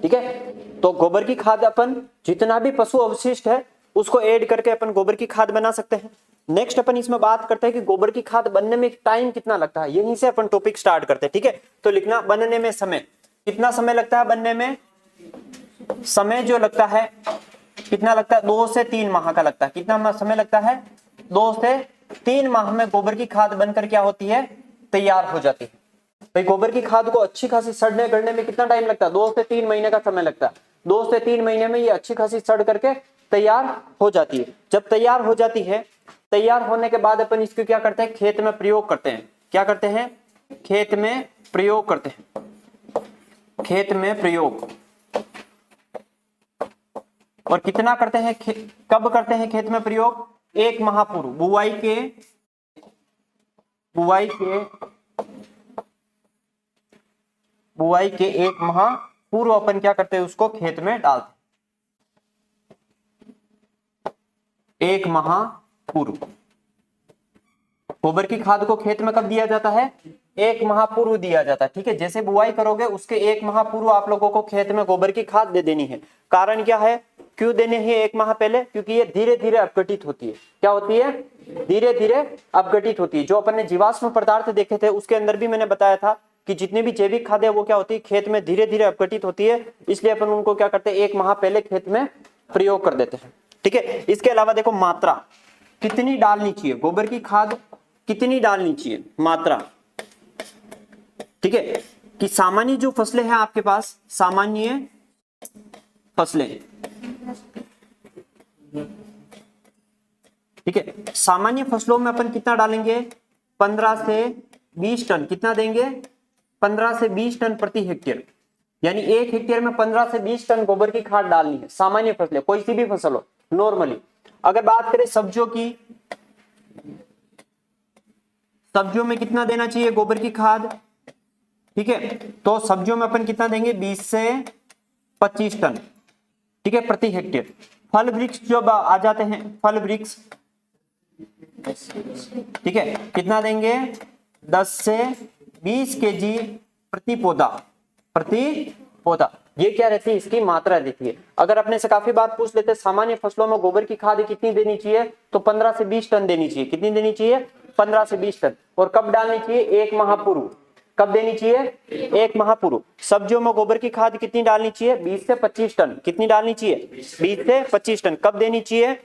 ठीक है। तो गोबर की खाद अपन जितना भी पशु अवशिष्ट है उसको ऐड करके अपन गोबर की खाद बना सकते हैं। नेक्स्ट अपन इसमें बात करते हैं कि गोबर की खाद बनने में टाइम कितना लगता है, यहीं से अपन टॉपिक स्टार्ट करते हैं। ठीक है, तो लिखना बनने में समय, कितना समय लगता है बनने में, समय जो लगता है कितना लगता है, 2 से 3 माह का लगता है। कितना समय लगता है, 2 से 3 माह में गोबर की खाद बनकर क्या होती है, तैयार हो जाती है। भाई गोबर की खाद को अच्छी खासी सड़ने गड़ने में कितना टाइम लगता है, 2 से 3 महीने का समय लगता है। 2 से 3 महीने में ये अच्छी खासी सड़ करके तैयार हो जाती है। जब तैयार हो जाती है, तैयार होने के बाद अपन इसको क्या करते हैं, खेत में प्रयोग करते हैं। क्या करते हैं, खेत में प्रयोग करते हैं, खेत में प्रयोग। और कितना करते हैं, कब करते हैं खेत में प्रयोग, 1 माह पूर्व, बुआई के 1 माह पूर्व अपन क्या करते हैं, उसको खेत में डालते हैं। 1 माह पूर्व गोबर की खाद को खेत में कब दिया जाता है, 1 माह पूर्व दिया जाता है। ठीक है, जैसे बुआई करोगे उसके 1 माह पूर्व आप लोगों को खेत में गोबर की खाद दे देनी है। कारण क्या है, क्यों देने हैं 1 माह पहले, क्योंकि ये धीरे धीरे अपघटित होती है। क्या होती है, धीरे धीरे अपघटित होती है। जो अपन ने जीवाश्म पदार्थ देखे थे उसके अंदर भी मैंने बताया था कि जितने भी जैविक खाद है वो क्या होती है, खेत में धीरे धीरे अपघटित होती है। इसलिए अपन उनको क्या करते हैं, 1 माह पहले खेत में प्रयोग कर देते हैं। ठीक है, इसके अलावा देखो मात्रा कितनी डालनी चाहिए, गोबर की खाद कितनी डालनी चाहिए, मात्रा। ठीक है, कि सामान्य जो फसलें हैं आपके पास, सामान्य फसलें, ठीक है, सामान्य फसलों में अपन कितना डालेंगे, 15 से 20 टन। कितना देंगे, 15 से 20 टन प्रति हेक्टेयर। यानी 1 हेक्टेयर में 15 से 20 टन गोबर की खाद डालनी है। सामान्य फसलें, कोई सी भी फसल हो, नॉर्मली। अगर बात करें सब्जियों की, सब्जियों में कितना देना चाहिए गोबर की खाद, ठीक है, तो सब्जियों में अपन कितना देंगे, 20 से 25 टन, ठीक है, प्रति हेक्टेयर। फल वृक्ष जो आ जाते हैं, फल वृक्ष, ठीक है, कितना देंगे, 10 से 20 केजी प्रति पौधा, प्रति पौधा। ये क्या रहती है, इसकी मात्रा रहती है। अगर अपने से काफी बार पूछ लेते सामान्य फसलों में गोबर की खाद कितनी देनी चाहिए, तो 15 से 20 टन देनी चाहिए। कितनी देनी चाहिए, 15 से 20 टन। और कब डालनी चाहिए, 1 माह पूर्व। कब देनी चाहिए, 1 माह पूर्व। सब्जियों में गोबर की खाद कितनी डालनी चाहिए, 20 से 25 टन। कितनी डालनी चाहिए, 20 से 25 टन। कब देनी चाहिए,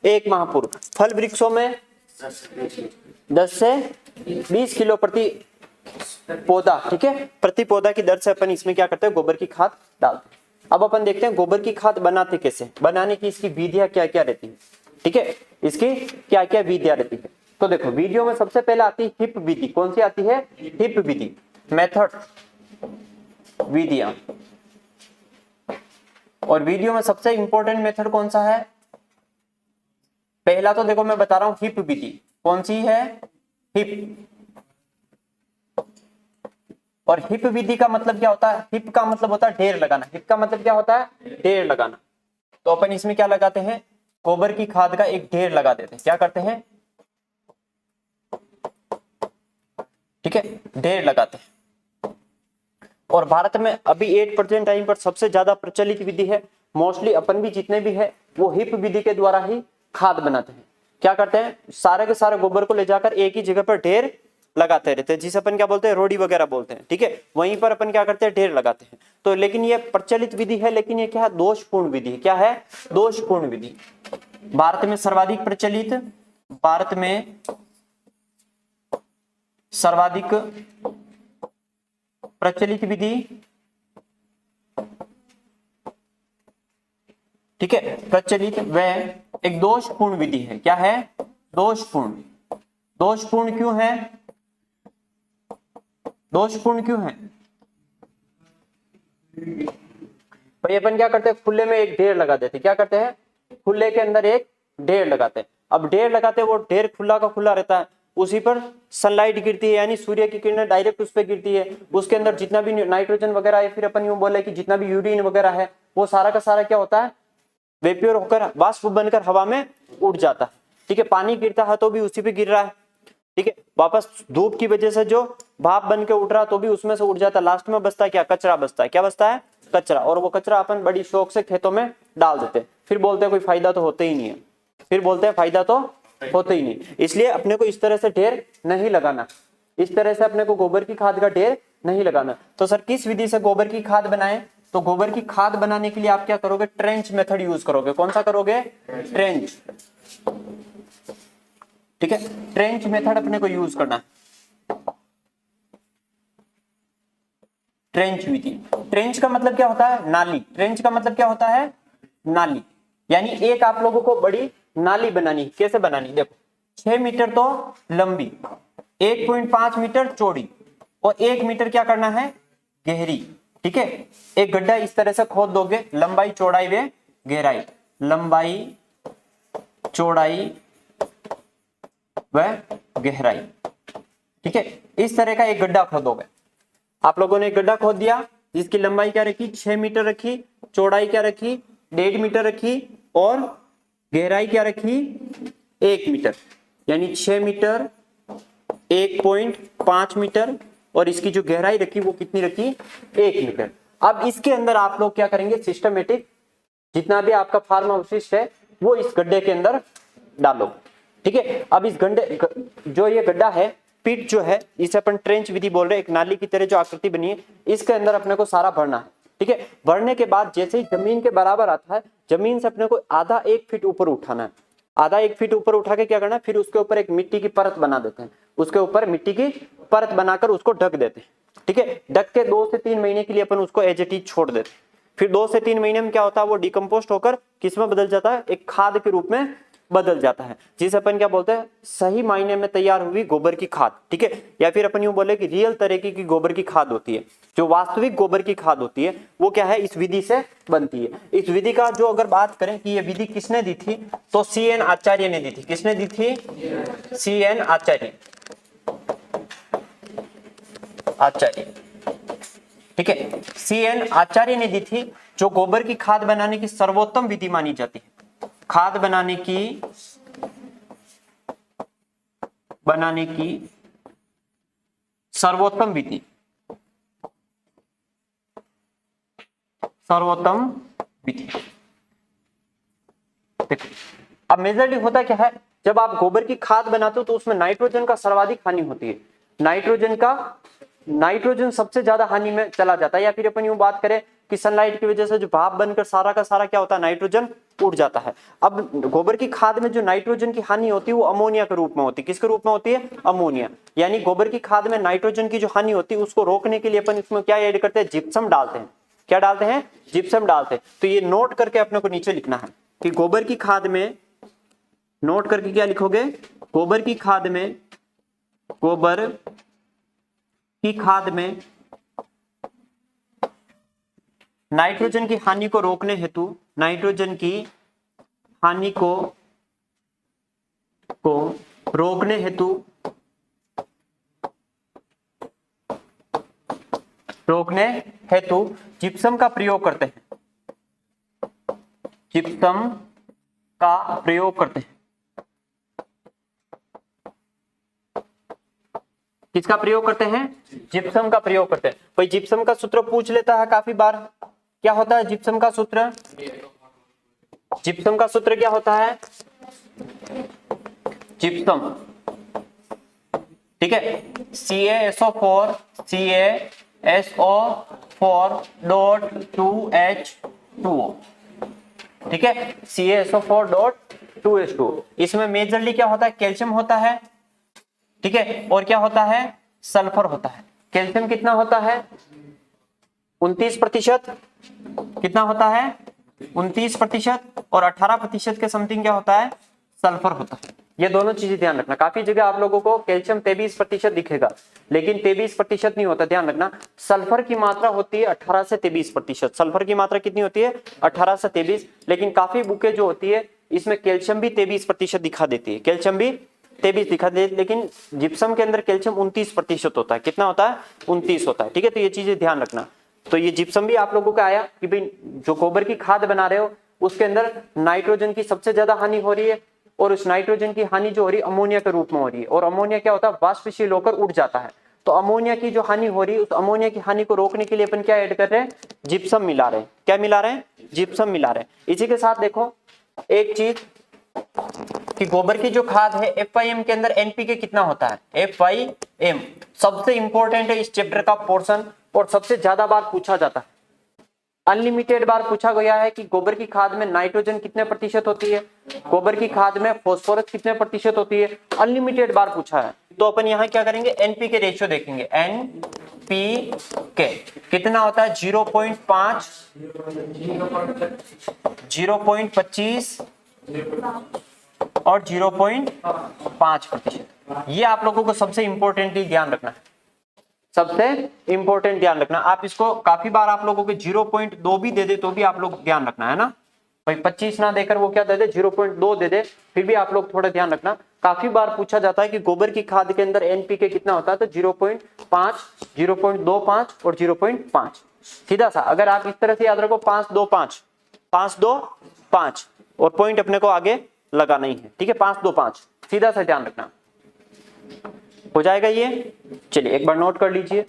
1 माह पूर्व। फल वृक्षों में 10 से 20 किलो प्रति पौधा, ठीक है, प्रति पौधा की दर से अपन इसमें क्या करते हैं, गोबर की खाद डालते हैं। अब अपन देखते हैं गोबर की खाद बनाते कैसे, बनाने की इसकी विधियां क्या क्या रहती है। ठीक है, इसकी क्या क्या विधियां रहती है। तो देखो वीडियो में सबसे पहले आती है हिप विधि। कौन सी आती है, हिप विधि, मेथड, विधियां। और वीडियो में सबसे इंपॉर्टेंट मेथड कौन सा है, पहला तो देखो मैं बता रहा हूं हिप विधि। कौन सी है, हिप। और हिप विधि का मतलब क्या होता है, हिप का मतलब होता है ढेर लगाना। हिप का मतलब क्या होता है, ढेर लगाना। तो अपन इसमें क्या लगाते हैं, गोबर की खाद का एक ढेर लगा देते हैं। क्या करते हैं, ठीक है, ढेर लगाते हैं। और भारत में अभी 8% टाइम पर सबसे ज्यादा प्रचलित विधि है। मोस्टली अपन भी जितने भी है वो हिप विधि के द्वारा ही खाद बनाते हैं। क्या करते हैं, सारे के सारे गोबर को ले जाकर एक ही जगह पर ढेर लगाते रहते हैं, जिसे अपन क्या बोलते हैं, रोडी वगैरह बोलते हैं। ठीक है, वहीं पर अपन क्या करते हैं, ढेर लगाते हैं। तो लेकिन ये प्रचलित विधि है, लेकिन ये क्या है, दोषपूर्ण विधि। क्या है, दोषपूर्ण विधि। भारत में सर्वाधिक प्रचलित, भारत में सर्वाधिक प्रचलित विधि, ठीक है, प्रचलित व एक दोषपूर्ण विधि है। क्या है, दोषपूर्ण। दोषपूर्ण क्यों है, दोषपूर्ण क्यों है भाई, अपन क्या करते हैं, खुले में एक ढेर लगा देते हैं। क्या करते हैं, खुले के अंदर एक ढेर लगाते हैं। अब ढेर लगाते हैं, वो ढेर खुला का खुला रहता है, उसी पर सनलाइट गिरती है, यानी सूर्य की किरणें डायरेक्ट उस पर गिरती है। उसके अंदर जितना भी नाइट्रोजन वगैरह है, फिर अपन यूं बोले कि जितना भी यूरिन वगैरह है, वो सारा का सारा क्या होता है, वेप्योर होकर वाष्प बनकर हवा में उड़ जाता है। ठीक है, पानी गिरता है तो भी उसी पे गिर रहा है। ठीक है, वापस धूप की वजह से जो भाप बन के उठ रहा तो भी उसमें से उड़ जाता है। लास्ट में बचता है क्या, कचरा बचता है। क्या बचता है, कचरा, और वो कचरा अपन बड़ी शौक से खेतों में डाल देते हैं, फिर बोलते हैं कोई फायदा तो होते ही नहीं है, फिर बोलते हैं फायदा तो होते ही नहीं। इसलिए अपने को इस तरह से ढेर नहीं लगाना, इस तरह से अपने को गोबर की खाद का ढेर नहीं लगाना। तो सर किस विधि से गोबर की खाद बनाएं? तो गोबर की खाद बनाने के लिए आप क्या करोगे? ट्रेंच मेथड यूज करोगे। कौन सा करोगे? ट्रेंच। ठीक है, ट्रेंच मेथड अपने को यूज करना है। ट्रेंच विधि, ट्रेंच का मतलब क्या होता है? नाली। ट्रेंच का मतलब क्या होता है? नाली। यानी एक आप लोगों को बड़ी नाली बनानी। कैसे बनानी? देखो, 6 मीटर तो लंबी, 1.5 मीटर चौड़ी और 1 मीटर क्या करना है? गहरी। ठीक है, एक गड्ढा इस तरह से खोद दोगे, लंबाई चौड़ाई व गहराई, लंबाई चौड़ाई व गहराई। ठीक है, इस तरह का एक गड्ढा खोदोगे। आप लोगों ने एक गड्ढा खोद दिया जिसकी लंबाई क्या रखी? 6 मीटर रखी, चौड़ाई क्या रखी? 1.5 मीटर रखी और गहराई क्या रखी? 1 मीटर। यानी 6 मीटर, 1.5 मीटर और इसकी जो गहराई रखी वो कितनी रखी? 1 मीटर। अब इसके अंदर आप लोग क्या करेंगे? सिस्टमेटिक जितना भी आपका फार्म अवशिष्ट है वो इस गड्ढे के अंदर डालो। ठीक है, अब इस गड्ढे जो ये गड्ढा है, पिट जो है, इसे अपन ट्रेंच विधि बोल रहे हैं, एक नाली की तरह जो आकृति बनी है, इसके अंदर अपने को सारा भरना है। ठीक है, भरने के बाद जैसे ही जमीन के बराबर आता है, जमीन से अपने को आधा 1 फीट ऊपर उठाना है। आधा 1 फीट ऊपर उठा के क्या करना है? फिर उसके ऊपर एक मिट्टी की परत बना देते हैं, उसके ऊपर मिट्टी की परत बनाकर उसको ढक देते हैं। ठीक है, ढक के 2 से 3 महीने के लिए अपन उसको एज इट इज छोड़ देते हैं। फिर 2 से 3 महीने में क्या होता है? वो डिकम्पोस्ट होकर किस में बदल जाता है? एक खाद के रूप में बदल जाता है, जिसे अपन क्या बोलते हैं? सही मायने में तैयार हुई गोबर की खाद। ठीक है, या फिर अपन यूं बोले कि रियल तरीके की गोबर की खाद होती है, जो वास्तविक गोबर की खाद होती है, वो क्या है? इस विधि से बनती है। इस विधि का जो अगर बात करें कि ये विधि किसने दी थी, तो CN आचार्य ने दी थी। किसने दी थी? CN आचार्य। ठीक है, CN आचार्य ने दी थी, जो गोबर की खाद बनाने की सर्वोत्तम विधि मानी जाती है। खाद बनाने की सर्वोत्तम विधि, सर्वोत्तम विधि। देखो, अब मेजरली होता क्या है? जब आप गोबर की खाद बनाते हो तो उसमें नाइट्रोजन का सर्वाधिक हानि होती है। नाइट्रोजन सबसे ज्यादा हानि में चला जाता है। या फिर अपन यूं बात करें कि सनलाइट की वजह से जो भाप बनकर सारा का सारा क्या होता है? नाइट्रोजन उड़ जाता है। अब गोबर की खाद में जो नाइट्रोजन की हानि होती है वो अमोनिया के रूप में होती है। किसके रूप में होती है? अमोनिया। यानी गोबर की खाद में नाइट्रोजन की जो हानि होती है उसको रोकने के लिए अपन इसमें क्या ऐड करते हैं? जिप्सम डालते हैं। क्या डालते हैं? जिप्सम डालते हैं। तो ये नोट करके अपने को नीचे लिखना है कि गोबर की खाद में, नोट करके क्या लिखोगे? गोबर की खाद में नाइट्रोजन की हानि को रोकने हेतु, नाइट्रोजन की हानि को रोकने हेतु जिप्सम का प्रयोग करते हैं। जिप्सम का प्रयोग करते हैं। किसका प्रयोग करते हैं? जिप्सम का प्रयोग करते हैं। भाई जिप्सम का सूत्र पूछ लेता है काफी बार। क्या होता है जिप्सम का सूत्र? जिप्सम का सूत्र क्या होता है? जिप्सम, ठीक है, CaSO4 डॉट 2H2O। ठीक है, CaSO4 डॉट 2H2O। इसमें मेजरली क्या होता है? कैल्शियम होता है। ठीक है, और क्या होता है? सल्फर होता है। कैल्शियम कितना होता है? 29%। कितना होता है? 29%। और 18% के समथिंग क्या होता है? सल्फर होता है। ये दोनों चीजें ध्यान रखना। काफी जगह आप लोगों को कैल्शियम 23% दिखेगा, लेकिन 23% नहीं होता, ध्यान रखना। सल्फर की मात्रा होती है 18 से 23%। सल्फर की मात्रा कितनी होती है? 18 से 23। लेकिन काफी बुकें जो होती है इसमें कैल्शियम भी 23% दिखा देती है, कैल्शियम भी 23 दिखा दे, लेकिन जिप्सम के अंदर कैल्शियम 29% होता है। कितना होता है? 29 होता है। ठीक है, तो ये चीजें ध्यान रखना। तो ये जिप्सम भी आप लोगों का आया कि भाई जो गोबर की खाद बना रहे हो उसके अंदर नाइट्रोजन की सबसे ज्यादा हानि हो रही है, और उस नाइट्रोजन की हानि जो हो रही है अमोनिया के रूप में हो रही है। और अमोनिया क्या होता है? वाष्पशील होकर उड़ जाता है। तो अमोनिया की जो हानि हो रही है, उस अमोनिया की हानि को रोकने के लिए अपन क्या ऐड कर रहे हैं, जिप्सम मिला रहे हैं। क्या मिला रहे हैं, जिप्सम मिला रहे हैं। इसी के साथ देखो एक चीज कि गोबर की जो खाद है FYM के अंदर एनपीके कितना होता है, FYM सबसे इंपॉर्टेंट है इस चैप्टर का पोर्शन और सबसे ज्यादा बार पूछा जाता है। अनलिमिटेड बार पूछा गया है कि गोबर की खाद में नाइट्रोजन कितने प्रतिशत होती है, गोबर की खाद में फास्फोरस कितने प्रतिशत होती है, अनलिमिटेड बार पूछा है। तो अपन यहाँ क्या करेंगे, एनपीके रेशियो देखेंगे। एनपीके कितना होता है, 0.5, 0.25 और 0.5%। ये आप लोगों को सबसे इंपॉर्टेंटली ध्यान रखना है, सबसे इंपॉर्टेंट ध्यान रखना। आप इसको काफी बार आप लोगों के 0.2 भी दे दे तो भी आप लोग ध्यान रखना है ना भाई, 25 ना देकर वो क्या दे दे, 0.2 दे दे, फिर भी आप लोग थोड़ा ध्यान रखना। काफी बार पूछा जाता है कि गोबर की खाद के अंदर एनपीके कितना होता है, तो 0.5, 0.25 और 0.5। सीधा सा अगर आप इस तरह से याद रखो 5-2-5, 5-2-5 और पॉइंट अपने को आगे लगाना ही है, ठीक है, 5-2-5 सीधा सा ध्यान रखना, हो जाएगा ये। चलिए एक बार नोट कर लीजिए।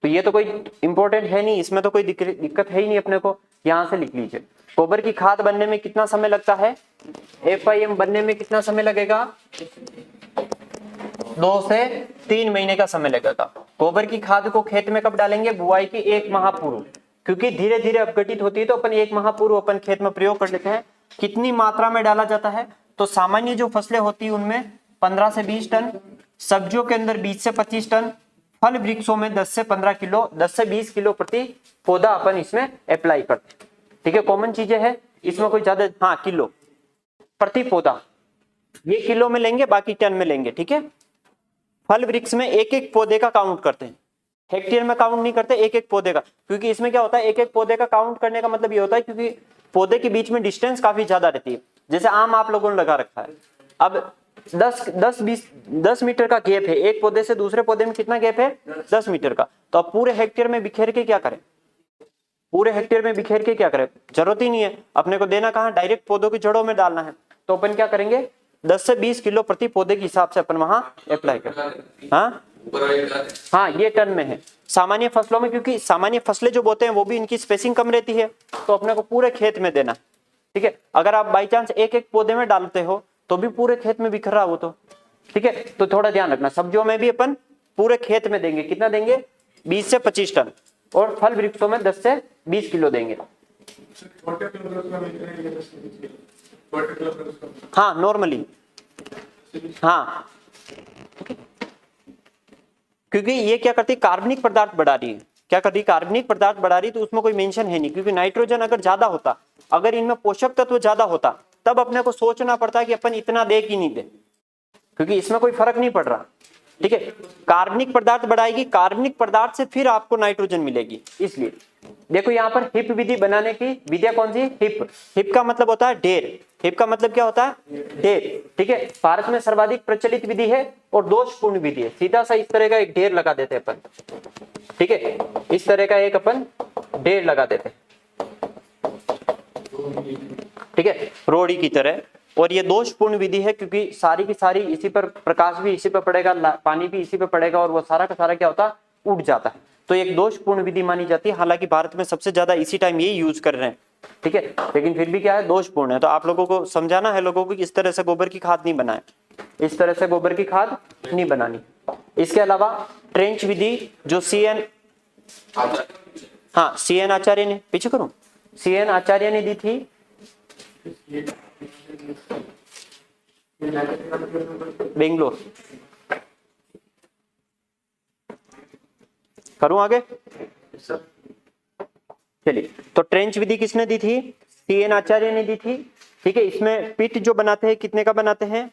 तो ये तो कोई इंपॉर्टेंट है नहीं, इसमें तो कोई दिक्कत है ही नहीं अपने को, यहां से लिख लीजिए। गोबर की खाद बनने में कितना समय लगता है, FIM बनने में कितना समय लगेगा, 2 से 3 महीने का समय लगेगा। गोबर की खाद को खेत में कब डालेंगे, बुआई के 1 माह पूर्व, क्योंकि धीरे धीरे अपघटित होती है तो अपन 1 माह पूर्व अपन खेत में प्रयोग कर लेते हैं। कितनी मात्रा में डाला जाता है, तो सामान्य जो फसलें होती है उनमें 15 से 20 टन, सब्जियों के अंदर 20 से 25 टन, फल वृक्षों में 10 से 15 किलो, 10 से 20 किलो प्रति पौधा अपन इसमें अप्लाई करते हैं, ठीक है। कॉमन चीजें हैं इसमें, कोई ज्यादा, हाँ किलो प्रति पौधा, ये किलो में लेंगे बाकी टन में लेंगे, ठीक है। फल वृक्ष में एक एक पौधे का काउंट करते हैं, हेक्टेयर में काउंट नहीं करते, एक एक पौधे का, क्योंकि इसमें क्या होता है, एक एक पौधे का काउंट करने का मतलब ये होता है क्योंकि पौधे के बीच में डिस्टेंस काफी ज्यादा रहती है। जैसे आम आप लोगों ने लगा रखा है, अब 10 मीटर का गैप है, एक पौधे से दूसरे पौधे में कितना गैप है, 10 मीटर का। तो अब पूरे हेक्टेयर में बिखेर के क्या करें, पूरे हेक्टेयर में बिखेर के क्या करें, जरूरत ही नहीं है अपने को देना, कहाँ डायरेक्ट पौधों की जड़ों में डालना है। तो अपन क्या करेंगे, 10 से 20 किलो प्रति पौधे के हिसाब से अपन वहां अप्लाई करें। हाँ ये टन में है। सामान्य फसलों में, क्योंकि सामान्य फसलें जो बोते हैं वो भी इनकी स्पेसिंग कम रहती है, तो अपने को पूरे खेत में देना, ठीक है। अगर आप बाई चांस एक एक पौधे में डालते हो तो भी पूरे खेत में बिखर रहा हो तो, ठीक है। तो थोड़ा ध्यान रखना, सब्जियों में भी अपन पूरे खेत में देंगे, कितना देंगे, 20 से 25 टन, और फल वृक्षों में 10 से 20 किलो देंगे। हाँ नॉर्मली, हाँ क्योंकि ये क्या करती है, कार्बनिक पदार्थ बढ़ा रही है, क्या कर रही है, कार्बनिक पदार्थ बढ़ा रही है, तो उसमें कोई मेंशन है नहीं, क्योंकि नाइट्रोजन अगर ज्यादा होता, अगर इनमें पोषक तत्व ज्यादा होता, तब अपने को सोचना पड़ता है कि अपन इतना दे कि नहीं दे, क्योंकि इसमें कोई फर्क नहीं पड़ रहा, ठीक है। कार्बनिक पदार्थ बढ़ाएगी, कार्बनिक पदार्थ से फिर आपको नाइट्रोजन मिलेगी। इसलिए देखो यहाँ पर हिप विधि बनाने की विधिया कौन सी, हिप, हिप का मतलब होता है ढेर, हिप का मतलब क्या होता है, ढेर, ठीक है। भारत में सर्वाधिक प्रचलित विधि है और दोषपूर्ण विधि है। सीधा सा इस तरह का एक ढेर लगा देते हैं अपन, ठीक है, इस तरह का एक अपन ढेर लगा देते हैं, ठीक है, रोड़ी की तरह। और ये दोषपूर्ण विधि है क्योंकि सारी की सारी इसी पर, प्रकाश भी इसी पर पड़ेगा, पानी भी इसी पर पड़ेगा, और वो सारा का सारा क्या होता है, उड़ जाता है। तो एक दोषपूर्ण विधि मानी जाती है। हालांकि भारत में सबसे ज्यादा इसी टाइम यही यूज कर रहे हैं, ठीक है, लेकिन फिर भी क्या है, दोषपूर्ण है। तो आप लोगों को समझाना है लोगों को कि इस तरह से गोबर की खाद नहीं बनाए, इस तरह से गोबर की खाद नहीं बनानी। इसके अलावा ट्रेंच विधि जो CN, हाँ CN आचार्य ने, पीछे करूं, CN आचार्य ने दी थी, बेंगलोर, करूं आगे, चलिए। तो ट्रेंच विधि किसने दी थी, CN आचार्य ने दी थी, ठीक है। इसमें पिट जो बनाते हैं कितने का बनाते हैं,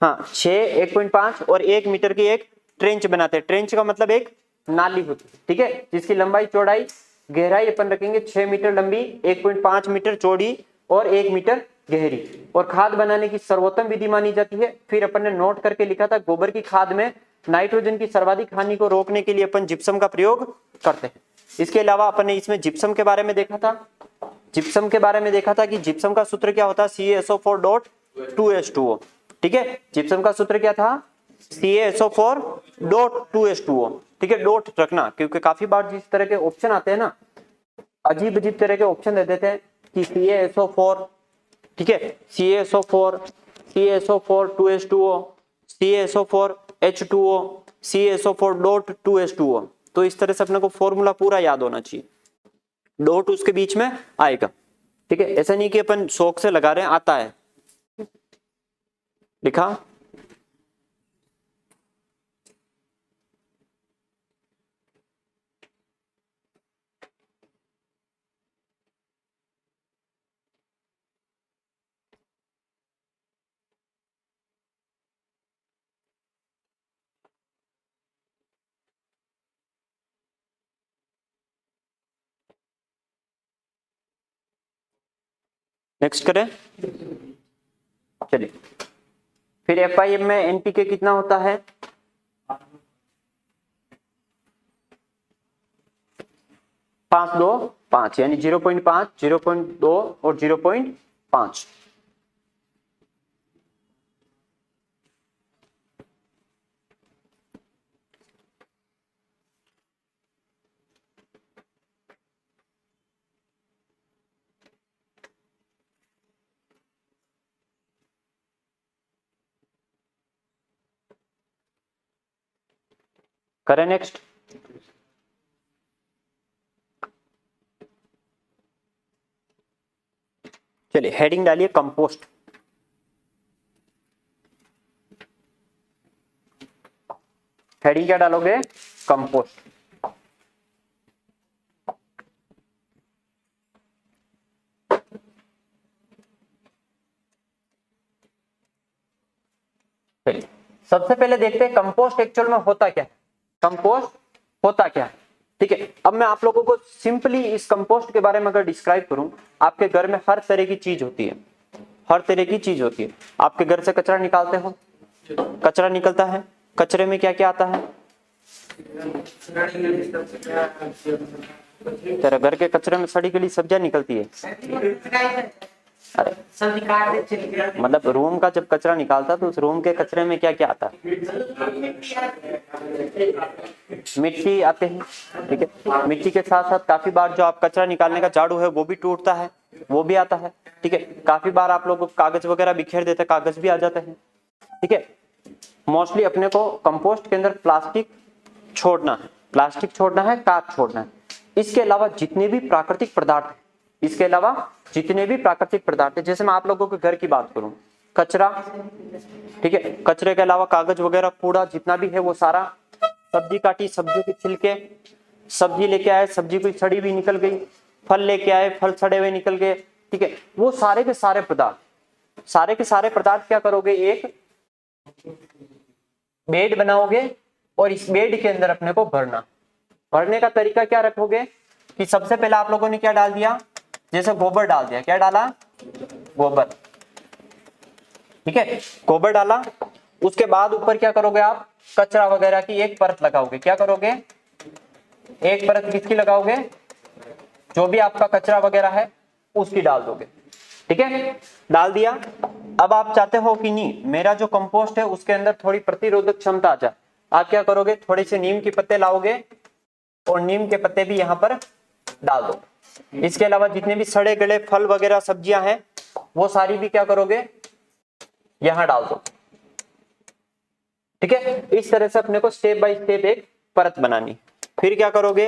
हाँ 6, 1.5 और 1 मीटर की एक ट्रेंच बनाते हैं। ट्रेंच का मतलब एक नाली होती है, ठीक है, जिसकी लंबाई चौड़ाई गहराई अपन रखेंगे 6 मीटर लंबी, 1.5 मीटर चौड़ी और 1 मीटर गहरी। और खाद बनाने की सर्वोत्तम विधि मानी जाती है। फिर अपन ने नोट करके लिखा था, गोबर की खाद में नाइट्रोजन की सर्वाधिक हानि को रोकने के लिए अपन जिप्सम का प्रयोग करते हैं। इसके अलावा अपन ने इसमें जिप्सम के बारे में देखा था, जिप्सम के बारे में देखा था कि जिप्सम का सूत्र क्या होता है, CaSO4.2H2O, ठीक है। जिप्सम का सूत्र क्या था, CaSO4 डॉट 2H2O। ठीक है, डॉट रखना, क्योंकि काफी बार जिस तरह के ऑप्शन आते हैं ना, अजीब अजीब तरह के ऑप्शन दे देते हैं कि CaSO4, ठीक है, CaSO4 2H2O, CaSO4 H2O, CaSO4 dot 2H2O। तो इस तरह से अपने को फॉर्मूला पूरा याद होना चाहिए, डॉट उसके बीच में आएगा। ठीक है, ऐसा नहीं कि अपन शौक से लगा रहे हैं, आता है लिखा। नेक्स्ट करें, चलिए। फिर FIM में NPK कितना होता है? 5, 2, 5, यानी 0.5, 0.2 और 0.5। करें नेक्स्ट। चलिए हेडिंग डालिए कंपोस्ट। हेडिंग क्या डालोगे? कंपोस्ट। चलिए सबसे पहले देखते हैं कंपोस्ट एक्चुअल में होता क्या है। कंपोस्ट होता क्या है, ठीक है। अब मैं आप लोगों को सिंपली इस कंपोस्ट के बारे में अगर डिस्क्राइब करूं, आपके घर में हर तरह की चीज होती है, हर तरह की चीज होती है। आपके घर से कचरा निकालते हो, कचरा निकलता है, कचरे में क्या क्या आता है? तेरे घर के कचरे में सड़ी गली सब्जियां निकलती है। अरे मतलब रूम का जब कचरा निकालता तो उस रूम के कचरे में क्या क्या आता है? मिट्टी आते हैं, ठीक है। मिट्टी के साथ साथ काफी बार जो आप कचरा निकालने का झाड़ू है वो भी टूटता है, वो भी आता है, ठीक है। काफी बार आप लोग कागज वगैरह बिखेर देते हैं, कागज भी आ जाते हैं, ठीक है। मोस्टली अपने को कंपोस्ट के अंदर प्लास्टिक छोड़ना है, प्लास्टिक छोड़ना है, कांच छोड़ना है। इसके अलावा जितने भी प्राकृतिक पदार्थ हैं, इसके अलावा जितने भी प्राकृतिक पदार्थ है, जैसे मैं आप लोगों के घर की बात करूं, कचरा, ठीक है, कचरे के अलावा कागज वगैरह कूड़ा जितना भी है वो सारा, सब्जी काटी, सब्जियों के छिलके, सब्जी लेके आए, सब्जी कोई सड़ी हुई निकल गई, फल लेके आए, फल सड़े हुए निकल गए, ठीक है। वो सारे के सारे पदार्थ, सारे के सारे पदार्थ क्या करोगे? एक बेड बनाओगे और इस बेड के अंदर अपने को भरना। भरने का तरीका क्या रखोगे कि सबसे पहले आप लोगों ने क्या डाल दिया? जैसे गोबर डाल दिया, क्या डाला? गोबर, ठीक है, गोबर डाला। उसके बाद ऊपर क्या करोगे आप? कचरा वगैरह की एक परत लगाओगे। क्या करोगे? एक परत किसकी लगाओगे? जो भी आपका कचरा वगैरह है उसकी डाल दोगे, ठीक है। डाल दिया। अब आप चाहते हो कि नहीं, मेरा जो कंपोस्ट है उसके अंदर थोड़ी प्रतिरोधक क्षमता आ जाए, आप क्या करोगे? थोड़े से नीम के पत्ते लाओगे और नीम के पत्ते भी यहाँ पर डाल दो। इसके अलावा जितने भी सड़े गले फल वगैरह सब्जियां हैं वो सारी भी क्या करोगे? यहां डाल दो, ठीक है। इस तरह से अपने को स्टेप बाय स्टेप एक परत बनानी। फिर क्या करोगे?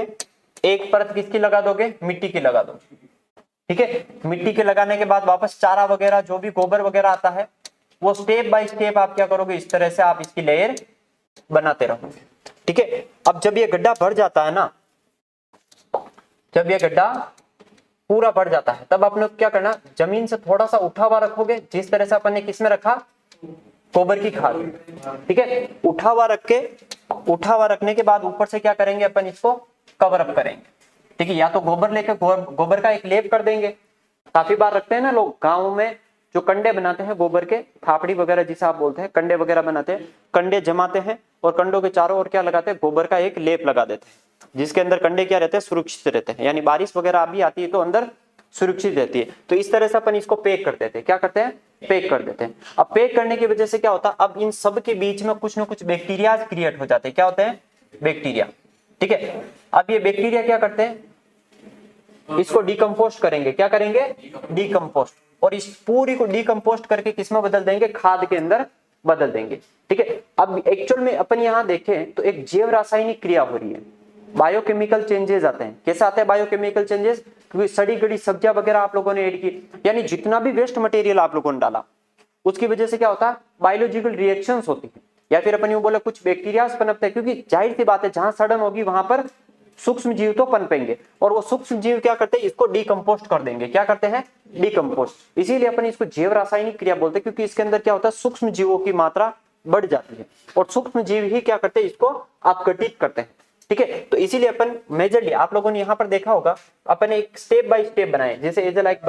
एक परत किसकी लगा दोगे? मिट्टी की लगा दो, ठीक है। मिट्टी के लगाने के बाद वापस चारा वगैरह जो भी गोबर वगैरह आता है वो स्टेप बाय स्टेप आप क्या करोगे? इस तरह से आप इसकी लेयर बनाते रहोगे, ठीक है। अब जब ये गड्ढा भर जाता है ना, जब ये गड्ढा पूरा भर जाता है तब आपने क्या करना? जमीन से थोड़ा सा उठा हुआ रखोगे, जिस तरह से अपन ने किसमें रखा? गोबर की खाद, ठीक है। उठा हुआ रख के, उठा हुआ रखने के बाद ऊपर से क्या करेंगे? अपन इसको कवर अप करेंगे, ठीक है। या तो गोबर लेके गोबर का एक लेप कर देंगे। काफी बार रखते हैं ना लोग गाँव में, जो कंडे बनाते हैं गोबर के, थापड़ी वगैरह जिसे आप बोलते हैं, कंडे वगैरह बनाते हैं, कंडे जमाते हैं और कंडों के चारों ओर क्या लगाते हैं? गोबर का एक लेप लगा देते हैं, जिसके अंदर कंडे क्या रहते हैं? सुरक्षित रहते हैं। यानी बारिश वगैरह भी आती है तो अंदर सुरक्षित रहती है। तो इस तरह से अपन इसको पैक कर देते हैं। क्या करते हैं? पैक कर देते हैं। अब पैक करने की वजह से क्या होता है, अब इन सब के बीच में कुछ ना कुछ बैक्टीरिया क्रिएट हो जाते हैं। क्या होते हैं? बैक्टीरिया। ठीक है, अब ये बैक्टीरिया क्या करते हैं, इसको डिकम्पोस्ट करेंगे। क्या करेंगे? डिकम्पोस्ट। और इस पूरी को डिकम्पोस्ट करके किसमें बदल देंगे? खाद के अंदर बदल देंगे। ठीक है, अब एक्चुअल में अपन यहाँ देखें तो एक जैव रासायनिक क्रिया हो रही है, बायोकेमिकल चेंजेस आते हैं। कैसे आते हैं बायोकेमिकल चेंजेस? क्योंकि सड़ी गड़ी सब्जियां वगैरह आप लोगों ने ऐड की, यानी जितना भी वेस्ट मटेरियल आप लोगों ने डाला उसकी वजह से क्या होता है? बायोलॉजिकल रिएक्शंस होती है, या फिर अपन यूं बोले कुछ बैक्टीरिया पनपते हैं। क्योंकि जाहिर सी बात है, जहां सड़न होगी वहां पर सूक्ष्म जीव तो पनपेंगे, और वो सूक्ष्म जीव क्या करते हैं? इसको डिकम्पोस्ट कर देंगे। क्या करते हैं? डिकम्पोस्ट। इसीलिए अपन इसको जैव रासायनिक क्रिया बोलते हैं, क्योंकि इसके अंदर क्या होता है? सूक्ष्म जीवों की मात्रा बढ़ जाती है, और सूक्ष्म जीव ही क्या करते हैं? इसको अपघटित करते हैं। ठीक है, तो इसीलिए अपन मेजरली आप लोगों ने यहाँ पर देखा होगा, अपन एक स्टेप बाय स्टेप बनाए, जैसे एज लाइक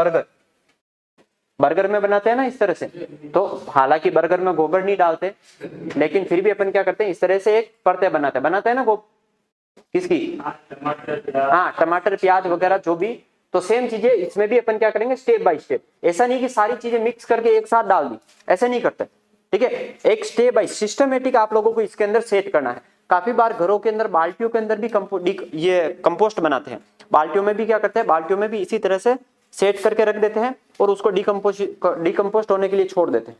बर्गर में बनाते हैं ना इस तरह से। तो हालांकि बर्गर में गोबर नहीं डालते, लेकिन फिर भी अपन क्या करते हैं? इस तरह से एक परतें बनाते हैं ना किसकी? हाँ, टमाटर प्याज वगैरह जो भी। तो सेम चीजें इसमें भी अपन क्या करेंगे? Step by step. ऐसा नहीं कि सारी चीजें मिक्स करके एक साथ डाल दी, ऐसा नहीं करते। ठीक है, एक स्टेप बाय सिस्टमेटिक आप लोगों को इसके अंदर सेट करना है। काफी बार घरों के अंदर बाल्टियों के अंदर भी ये कंपोस्ट बनाते हैं। बाल्टियों में भी क्या करते हैं? बाल्टियों में भी इसी तरह से सेट करके रख देते हैं और उसको डिकम्पोस्ट होने के लिए छोड़ देते हैं।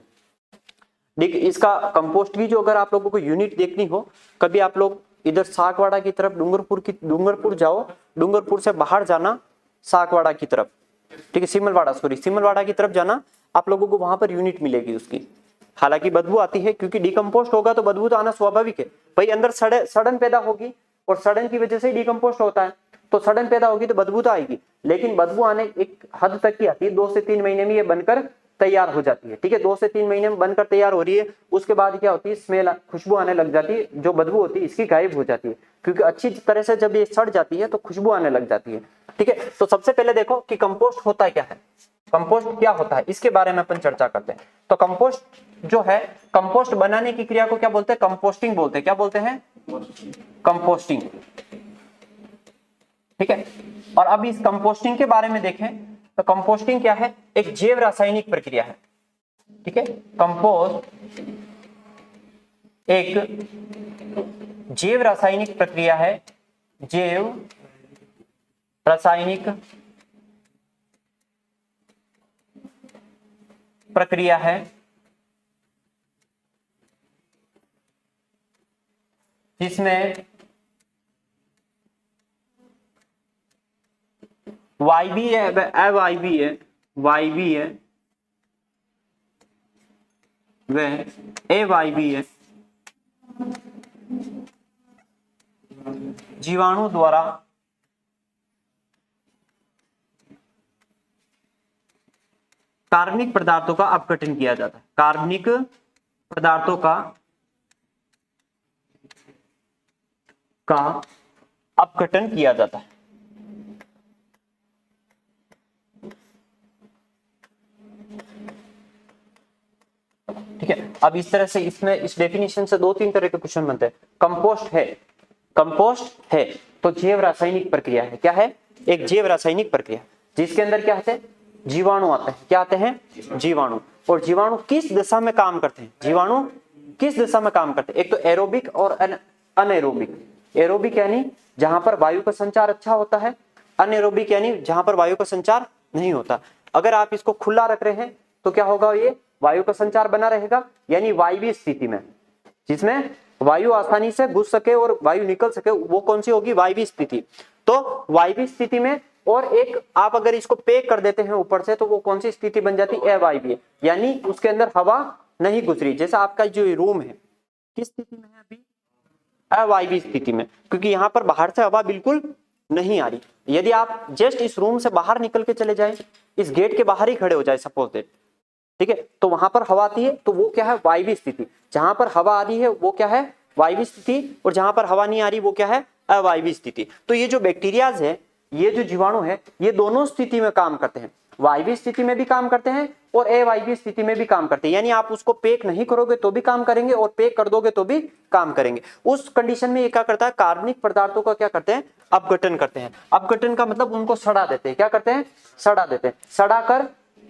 इसका कंपोस्ट की जो अगर आप लोगों को यूनिट देखनी हो, कभी आप लोग इधर सागवाड़ा की तरफ डूंगरपुर जाओ, डूंगरपुर से बाहर जाना सागवाड़ा की तरफ, ठीक है, सिमलवाड़ा की तरफ जाना, आप लोगों को वहां पर यूनिट मिलेगी उसकी। हालांकि बदबू आती है, क्योंकि डिकम्पोस्ट होगा तो बदबू तो आना स्वाभाविक है भाई। अंदर सड़न पैदा होगी, और सड़न की वजह से डिकम्पोस्ट होता है, तो सड़न पैदा होगी तो बदबू तो आएगी। लेकिन बदबू आने एक हद तक की आती है, 2 से 3 महीने में ये बनकर तैयार हो जाती है। ठीक है, 2 से 3 महीने में बनकर तैयार हो रही है। उसके बाद क्या होती है? स्मेल, खुशबू आने लग जाती है। जो बदबू होती है इसकी गायब हो जाती है, क्योंकि अच्छी तरह से जब ये सड़ जाती है तो खुशबू आने लग जाती है। ठीक है, तो सबसे पहले देखो कि कंपोस्ट होता क्या है, कंपोस्ट क्या होता है, इसके बारे में अपन चर्चा करते हैं। तो कंपोस्ट जो है, कंपोस्ट बनाने की क्रिया को क्या बोलते हैं? कंपोस्टिंग बोलते हैं। क्या बोलते हैं? कंपोस्टिंग। ठीक है, और अब इस कंपोस्टिंग के बारे में देखें तो कंपोस्टिंग क्या है? एक जैव रासायनिक प्रक्रिया है। ठीक है, कंपोस्ट एक जैव रासायनिक प्रक्रिया है, जैव रासायनिक प्रक्रिया है जिसमें वाईबी है, अवाईबी है, वाईबी है, वह अवाईबी है, जीवाणु द्वारा कार्बनिक पदार्थों का अपघटन किया जाता है। कार्बनिक पदार्थों का अपघटन किया जाता है। ठीक है, अब इस तरह से इसमें इस डेफिनेशन से 2-3 तरह के क्वेश्चन बनते हैं। कंपोस्ट है तो जैव रासायनिक प्रक्रिया है। क्या है? एक जैव रासायनिक प्रक्रिया जिसके अंदर क्या आते हैं? जीवाणु आते हैं। क्या आते हैं? जीवाणु। और जीवाणु किस दिशा में काम करते हैं? जीवाणु किस दिशा में काम करते हैं? एक तो एरोबिक और अनएरोबिक। एरोबिक यानी जहां पर वायु का संचार अच्छा होता है, अनएरोबिक यानी जहां पर वायु का संचार नहीं होता। अगर आप इसको खुला रख रहे हैं तो क्या होगा? ये वायु का संचार बना रहेगा, यानी वायवीय स्थिति में, जिसमें वायु आसानी से घुस सके और वायु निकल सके, वो कौन सी होगी? वायवीय स्थिति। तो वायवीय स्थिति में, और एक आप अगर इसको पैक कर देते हैं ऊपर से, तो वो कौन सी स्थिति बन जाती है? अवायवीय, यानी उसके अंदर हवा नहीं घुस रही। जैसा आपका जो रूम है किस स्थिति में है अभी? अवायवीय स्थिति में, क्योंकि यहाँ पर बाहर से हवा बिल्कुल नहीं आ रही। यदि आप जस्ट इस रूम से बाहर निकल के चले जाए, इस गेट के बाहर ही खड़े हो जाए सपोज दैट, ठीक है, तो वहां पर हवा आती है, तो वो क्या है? वायवीय स्थिति। जहां पर हवा आ रही है वो क्या है? वायवीय स्थिति। और जहां पर हवा नहीं आ रही वो क्या है? अवायवीय स्थिति। तो ये जो बैक्टीरियाज है, ये जो जीवाणु है, ये दोनों स्थिति में काम करते हैं। वायवीय स्थिति में भी काम करते हैं और अवायवीय स्थिति में भी काम करते हैं। यानी आप उसको पैक नहीं करोगे तो भी काम करेंगे और पैक कर दोगे तो भी काम करेंगे। उस कंडीशन में ये क्या करता है, कार्बनिक पदार्थों का क्या करते हैं, अपघटन करते हैं। अपघटन का मतलब उनको सड़ा देते हैं। क्या करते हैं, सड़ा देते हैं। सड़ाकर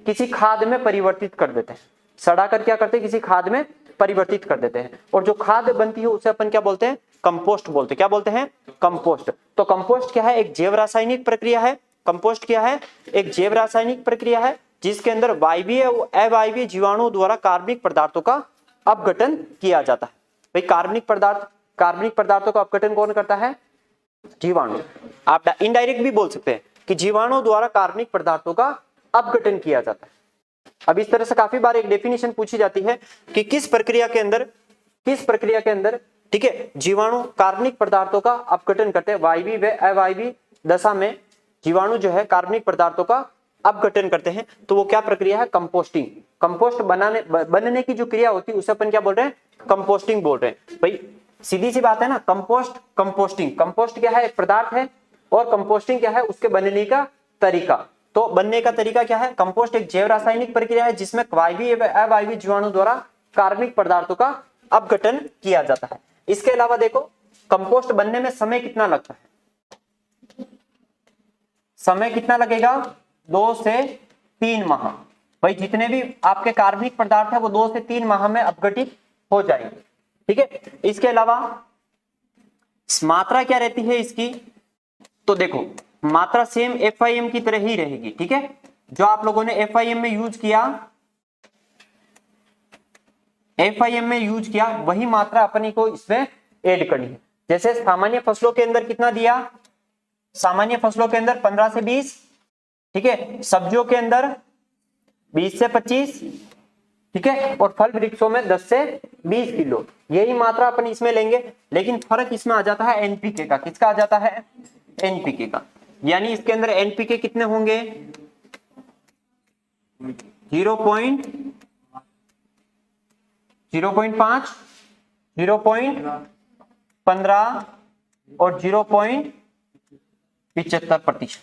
किसी खाद में परिवर्तित कर देते हैं। सड़ाकर क्या करते हैं, किसी खाद में परिवर्तित कर देते हैं। और जो खाद बनती है उसे अपन क्या बोलते हैं, कंपोस्ट बोलते हैं। क्या बोलते हैं, कंपोस्ट। तो कंपोस्ट क्या है, एक जैव रासायनिक प्रक्रिया है। कंपोस्ट क्या है, एक जैव रासायनिक प्रक्रिया है जिसके अंदर वायवीय और अवायवीय जीवाणुओं द्वारा कार्बनिक पदार्थों का अपघटन किया जाता है। भाई कार्बनिक पदार्थों का अपघटन कौन करता है, जीवाणु। आप इनडायरेक्ट भी बोल सकते हैं कि जीवाणुओं द्वारा कार्बनिक पदार्थों का अपघटन किया जाता है। अब इस तरह से काफी बार एक डेफिनेशन पूछी जाती है कि किस प्रक्रिया के अंदर ठीक है जीवाणु कार्बनिक पदार्थों का अपघटन करते हैं। वायवीय व अवायवीय दशा में जीवाणु जो है कार्बनिक पदार्थों का अपघटन करते हैं। तो वो क्या प्रक्रिया है, कंपोस्टिंग। कंपोस्ट बनने की जो क्रिया होती है उसे अपन क्या बोल रहे हैं, कंपोस्टिंग बोल रहे हैं। भाई सीधी सी बात है ना, कंपोस्टिंग। कंपोस्ट क्या है, एक पदार्थ है और कंपोस्टिंग क्या है, उसके बनने का तरीका। तो बनने का तरीका क्या है, कंपोस्ट एक जैव रासायनिक प्रक्रिया है जिसमें वायवीय व अवायवीय जीवाणु द्वारा कार्बनिक पदार्थों का अपघटन किया जाता है। इसके अलावा देखो कंपोस्ट बनने में समय कितना लगता है, समय कितना लगेगा, 2 से 3 माह। भाई जितने भी आपके कार्बनिक पदार्थ है वो 2 से 3 माह में अपघटित हो जाएंगे। ठीक है, इसके अलावा मात्रा क्या रहती है इसकी, तो देखो मात्रा सेम FIM की तरह ही रहेगी। ठीक है, जो आप लोगों ने FIM में यूज किया वही मात्रा अपनी को इसमें ऐड करनी है। जैसे सामान्य फसलों के अंदर कितना दिया, सामान्य फसलों के अंदर 15 से 20, ठीक है, सब्जियों के अंदर 20 से 25, ठीक है, और फल वृक्षों में 10 से 20 किलो, यही मात्रा अपन इसमें लेंगे। लेकिन फर्क इसमें आ जाता है NPK का। किसका आ जाता है, NPK का। यानी इसके अंदर NPK कितने होंगे, 0.5, 0.15 और 0.75%।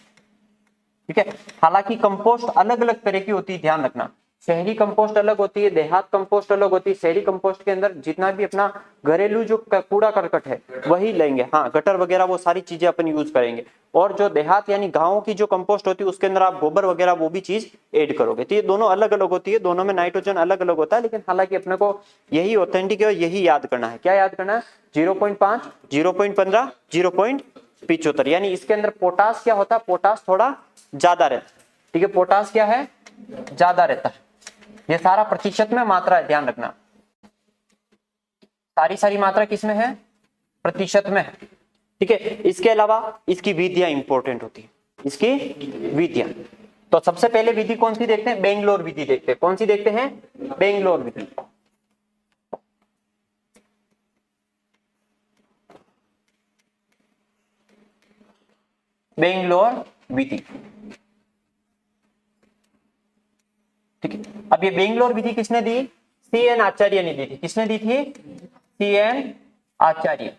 ठीक है, हालांकि कंपोस्ट अलग अलग तरह की होती है, ध्यान रखना। शहरी कंपोस्ट अलग होती है, देहात कंपोस्ट अलग होती है। शहरी कंपोस्ट के अंदर जितना भी अपना घरेलू जो कूड़ा करकट है वही लेंगे, हाँ गटर वगैरह वो सारी चीजें अपन यूज करेंगे। और जो देहात यानी गांवों की जो कंपोस्ट होती है उसके अंदर आप गोबर वगैरह वो भी चीज ऐड करोगे। तो ये दोनों अलग अलग होती है, दोनों में नाइट्रोजन अलग अलग होता है। लेकिन हालांकि अपने को यही ऑथेंटिक है, यही याद करना है। क्या याद करना है, 0.5, 0.15, 0.75। यानी इसके अंदर पोटास क्या होता है, पोटास थोड़ा ज्यादा रहता है। ठीक है, पोटास क्या है, ज्यादा रहता है। ये सारा प्रतिशत में मात्रा है, ध्यान रखना। सारी मात्रा किसमें है, प्रतिशत में है। ठीक है, इसके अलावा इसकी विधियां इंपॉर्टेंट होती है, इसकी विधियां। तो सबसे पहले विधि कौन सी देखते हैं, बेंगलोर विधि देखते हैं। कौन सी देखते हैं, बेंगलोर विधि। बेंगलोर विधि, ठीक है। अब ये बेंगलोर विधि किसने दी, CN आचार्य ने दी थी। किसने दी थी, CN आचार्य।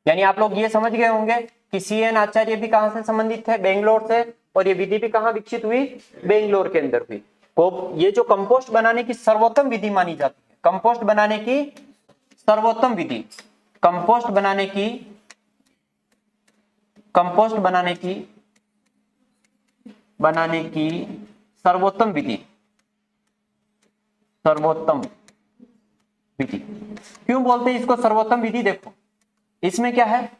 यानी आप लोग ये समझ गए होंगे कि CN आचार्य भी कहां से संबंधित है, बेंगलोर से। और ये विधि भी कहां विकसित हुई, बेंगलोर के अंदर हुई। तो ये जो कंपोस्ट बनाने की सर्वोत्तम विधि मानी जाती है, कंपोस्ट बनाने की सर्वोत्तम विधि, कंपोस्ट बनाने की सर्वोत्तम विधि, सर्वोत्तम विधि। क्यों बोलते हैं इसको सर्वोत्तम विधि, देखो इसमें क्या है,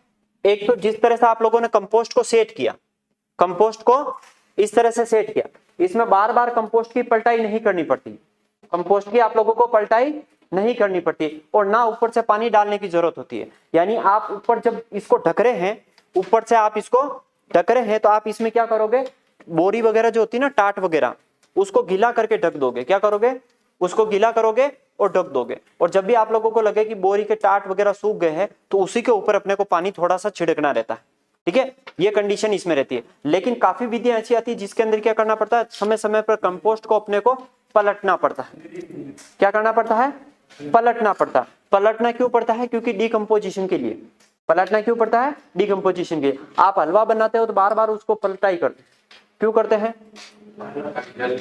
एक तो जिस तरह से आप लोगों ने कंपोस्ट को सेट किया, कंपोस्ट को इस तरह से सेट किया, इसमें बार बार कंपोस्ट की पलटाई नहीं करनी पड़ती। कंपोस्ट की आप लोगों को पलटाई नहीं करनी पड़ती और ना ऊपर से पानी डालने की जरूरत होती है। यानी आप ऊपर जब इसको ढक रहे हैं, ऊपर से आप इसको ढक रहे हैं, तो आप इसमें क्या करोगे, बोरी वगैरह जो होती है ना, टाट वगैरह, उसको गीला करके ढक दोगे। क्या करोगे, उसको गीला करोगे और ढक दोगे। और जब भी आप लोगों को लगे कि बोरी के टाट वगैरह सूख गए हैं तो उसी के ऊपर अपने को पानी थोड़ा सा छिड़कना रहता है। ठीक है, ये कंडीशन इसमें रहती है। लेकिन काफी विधियां ऐसी आती है जिसके अंदर क्या करना पड़ता है, समय समय पर कंपोस्ट को अपने को पलटना पड़ता है। क्या करना पड़ता है, पलटना पड़ता है। पलटना क्यों पड़ता है, क्योंकि डिकम्पोजिशन के लिए। पलटना क्यों पड़ता है, डिकम्पोजिशन के लिए। आप हलवा बनाते हो तो बार बार उसको पलटाई करते हैं, क्यों करते हैं?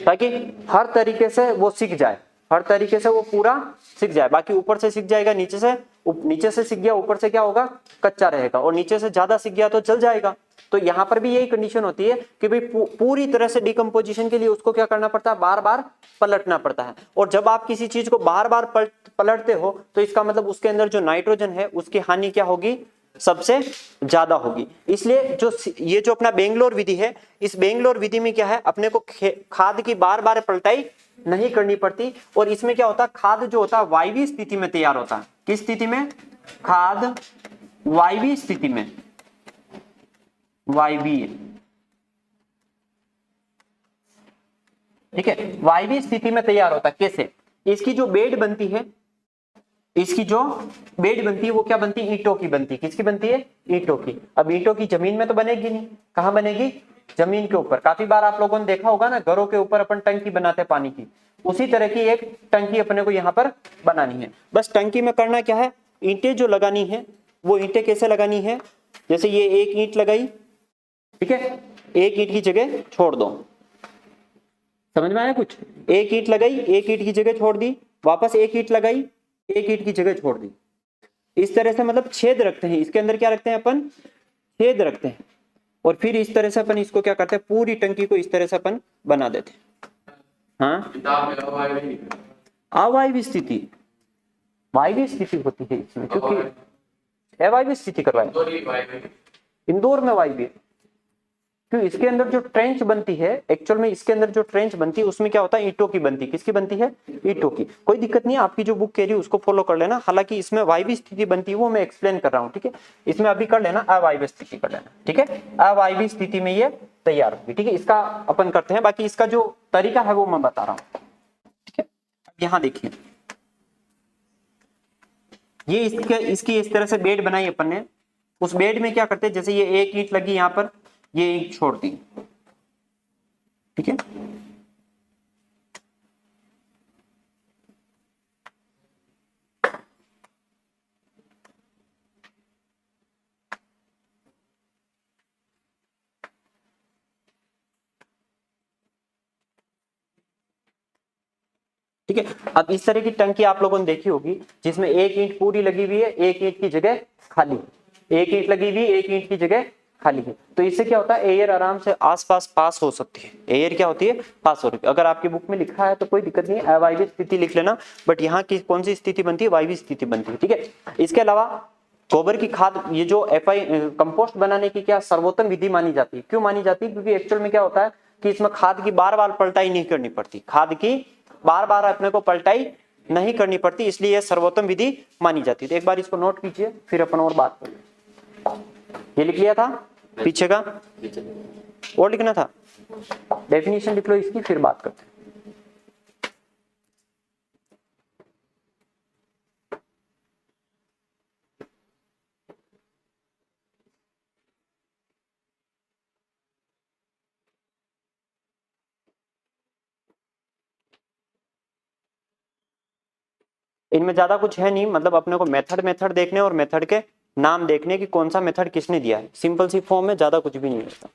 ताकि हर तरीके से वो सीख जाए, हर तरीके से वो पूरा सीख जाए। बाकी ऊपर से सीख जाएगा, नीचे से सीख गया, ऊपर से क्या होगा, कच्चा रहेगा, और नीचे से ज्यादा सीख गया तो जल जाएगा। तो यहाँ पर भी यही कंडीशन होती है कि भाई पूरी तरह से डिकम्पोजिशन के लिए उसको क्या करना पड़ता है, बार बार पलटना पड़ता है। और जब आप किसी चीज को बार बार पलटते हो तो इसका मतलब उसके अंदर जो नाइट्रोजन है उसकी हानि क्या होगी, सबसे ज्यादा होगी। इसलिए ये जो अपना बेंगलोर विधि है, इस बेंगलोर विधि में क्या है, अपने को खाद की बार बार पलटाई नहीं करनी पड़ती। और इसमें क्या होता है, खाद जो होता है वायवीय स्थिति में तैयार होता है। किस स्थिति में? खाद वायवीय स्थिति में, वायवीय, ठीक है, वायवीय स्थिति में तैयार होता है। कैसे? इसकी जो बेड बनती है, इसकी जो बेड बनती है वो क्या बनती है, ईंटों की बनती है। किसकी बनती है? ईंटों की। अब ईंटों की जमीन में तो बनेगी नहीं, कहां बनेगी, जमीन के ऊपर। काफी बार आप लोगों ने देखा होगा ना, घरों के ऊपर अपन टंकी बनाते हैं पानी की, उसी तरह की एक टंकी अपने को यहाँ पर बनानी है। बस टंकी में करना क्या है, ईंटें जो लगानी है वो ईंटें कैसे लगानी है, जैसे ये एक ईंट लगाई, ठीक है, एक ईंट की जगह छोड़ दो, समझ में आया कुछ? एक ईंट लगाई, एक ईंट की जगह छोड़ दी, वापस एक ईंट लगाई, एक ईंट की जगह छोड़ दी। इस तरह से मतलब छेद रखते हैं, इसके अंदर क्या रखते हैं अपन, छेद रखते हैं। और फिर इस तरह से अपन इसको क्या करते हैं, पूरी टंकी को इस तरह से अपन बना देते हैं। हाँ, अवायवीय स्थिति, वायवीय स्थिति होती है इसमें, क्योंकि अवायवीय स्थिति करवाए इंदौर में वायवीय, क्यों? इसके अंदर जो ट्रेंच बनती है, एक्चुअल में इसके अंदर जो ट्रेंच बनती है उसमें क्या होता है, ईंटों की बनती है। किसकी बनती है? ईंटों की। कोई दिक्कत नहीं है, आपकी जो बुक कह रही है उसको फॉलो कर लेना। हालांकि इसमें वायवीय स्थिति बनती है वो मैं एक्सप्लेन कर रहा हूँ, ठीक है। इसमें अभी कर लेना अवायवीय स्थिति कर लेना, ठीक है। अवायवीय स्थिति में ये तैयार होगी, ठीक है। इसका अपन करते हैं, बाकी इसका जो तरीका है वो मैं बता रहा हूँ, ठीक है। यहाँ देखिए, ये इसकी इस तरह से बेड बनाई अपन ने। उस बेड में क्या करते हैं, जैसे ये एक ईंट लगी यहाँ पर, ये ईंट छोड़ दी, ठीक है। ठीक है, अब इस तरह की टंकी आप लोगों ने देखी होगी जिसमें एक ईंट पूरी लगी हुई है, एक ईंट की जगह खाली, एक ईंट लगी हुई, एक ईंट की जगह खाली है। तो इससे क्या होता है, एयर आराम से आसपास पास हो सकती है। एयर क्या होती है, पास हो रही है। अगर आपकी बुक में लिखा है तो कोई दिक्कत नहीं है, अवायवीय स्थिति लिख लेना, बट यहाँ की कौन सी स्थिति बनती है, वायवीय स्थिति बनती है, ठीक है। इसके अलावा गोबर की खाद, ये जो कंपोस्ट बनाने की क्या सर्वोत्तम विधि मानी जाती है। क्यों मानी जाती है? क्योंकि एक्चुअल में क्या होता है कि इसमें खाद की बार बार पलटाई नहीं करनी पड़ती, खाद की बार बार अपने को पलटाई नहीं करनी पड़ती, इसलिए यह सर्वोत्तम विधि मानी जाती है। तो एक बार इसको नोट कीजिए, फिर अपन और बात करें। ये लिख लिया था पीछे का, और लिखना था, डेफिनेशन लिख लो इसकी, फिर बात करते हैं। इनमें ज्यादा कुछ है नहीं, मतलब अपने को मेथड देखने और मेथड के नाम देखने की कौन सा मेथड किसने दिया है, सिंपल सी फॉर्म में, ज्यादा कुछ भी नहीं होता।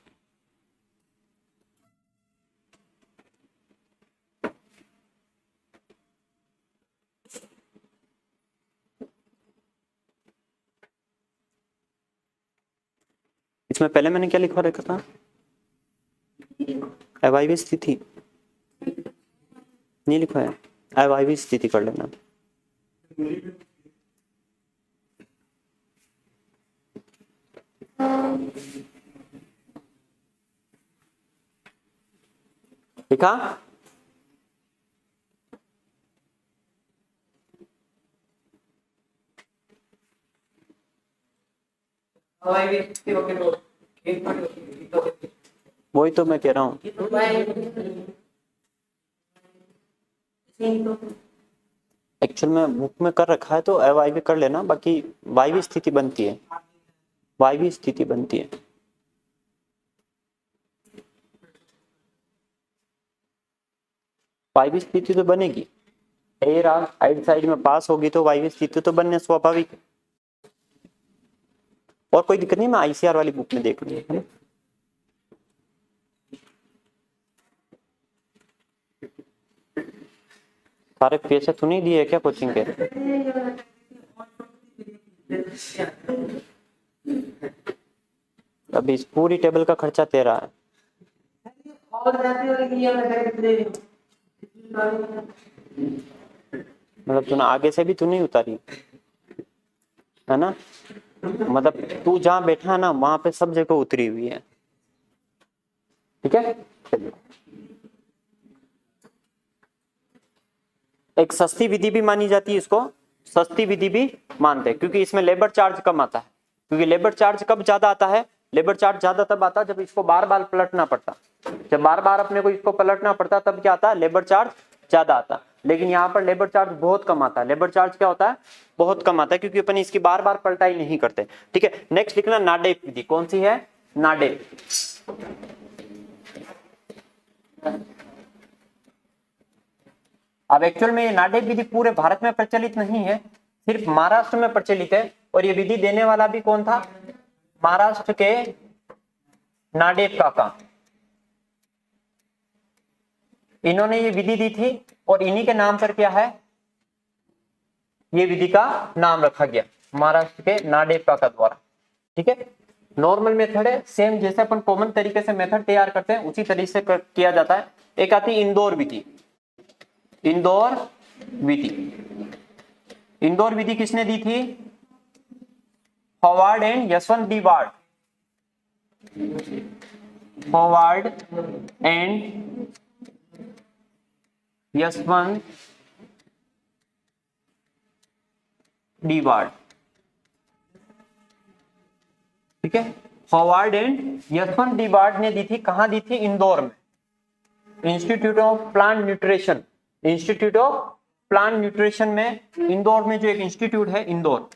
इसमें पहले मैंने क्या लिखवा रखा था, अवायवीय स्थिति नहीं लिखा है, अवायवीय स्थिति कर लेना। लिखा? वही तो मैं कह रहा हूँ, एक्चुअल में बुक में कर रखा है तो अवायवीय कर लेना, बाकी वायवीय स्थिति बनती है, वायवीय स्थिति बनती है। वायवीय स्थिति तो बनेगी, एयर साइड साइड में पास होगी तो वायवीय स्थिति तो बनने स्वाभाविक है। और कोई दिक्कत नहीं, मैं आईसीआर वाली बुक में देख लूंगा, है ना। सारे पैसे तो नहीं दिए क्या कोचिंग के? अभी इस पूरी टेबल का खर्चा तेरा है। मतलब तूने आगे से भी तू नहीं उतारी है ना, मतलब तू जहां बैठा है ना वहां पे सब जगह उतरी हुई है। ठीक है, एक सस्ती विधि भी मानी जाती है, इसको सस्ती विधि भी मानते हैं क्योंकि इसमें लेबर चार्ज कम आता है। क्योंकि लेबर चार्ज कब ज्यादा आता है? लेबर चार्ज ज्यादा तब आता है जब इसको बार बार पलटना पड़ता। जब बार बार अपने को इसको पलटना पड़ता तब क्या आता है? लेबर चार्ज ज्यादा आता। लेकिन यहाँ पर लेबर चार्ज बहुत कम आता है। लेबर चार्ज क्या होता है? बहुत कम आता है क्योंकि अपन इसकी बार बार पलटाई नहीं करते। ठीक है, नेक्स्ट लिखना नाडेप विधि। कौन सी है? नाडेप। अब एक्चुअल में ये नाडेप विधि पूरे भारत में प्रचलित नहीं है, सिर्फ महाराष्ट्र में प्रचलित है। और ये विधि देने वाला भी कौन था? महाराष्ट्र के नाडेप काका, इन्होंने ये विधि दी थी और इन्हीं के नाम पर क्या है, ये विधि का नाम रखा गया महाराष्ट्र के नाडेप काका द्वारा। ठीक है, नॉर्मल मेथड है, सेम जैसे अपन कॉमन तरीके से मेथड तैयार करते हैं उसी तरीके से किया जाता है। एक आती है इंदौर विधि। इंदौर विधि, इंदौर विधि किसने दी थी? Howard and Yashwant D Wad. Howard and Yashwant D Wad. ठीक है, Howard and Yashwant D Wad ने दी थी। कहां दी थी? इंदौर में, institute of plant nutrition. Institute of plant nutrition में, इंदौर में जो एक इंस्टीट्यूट है इंदौर।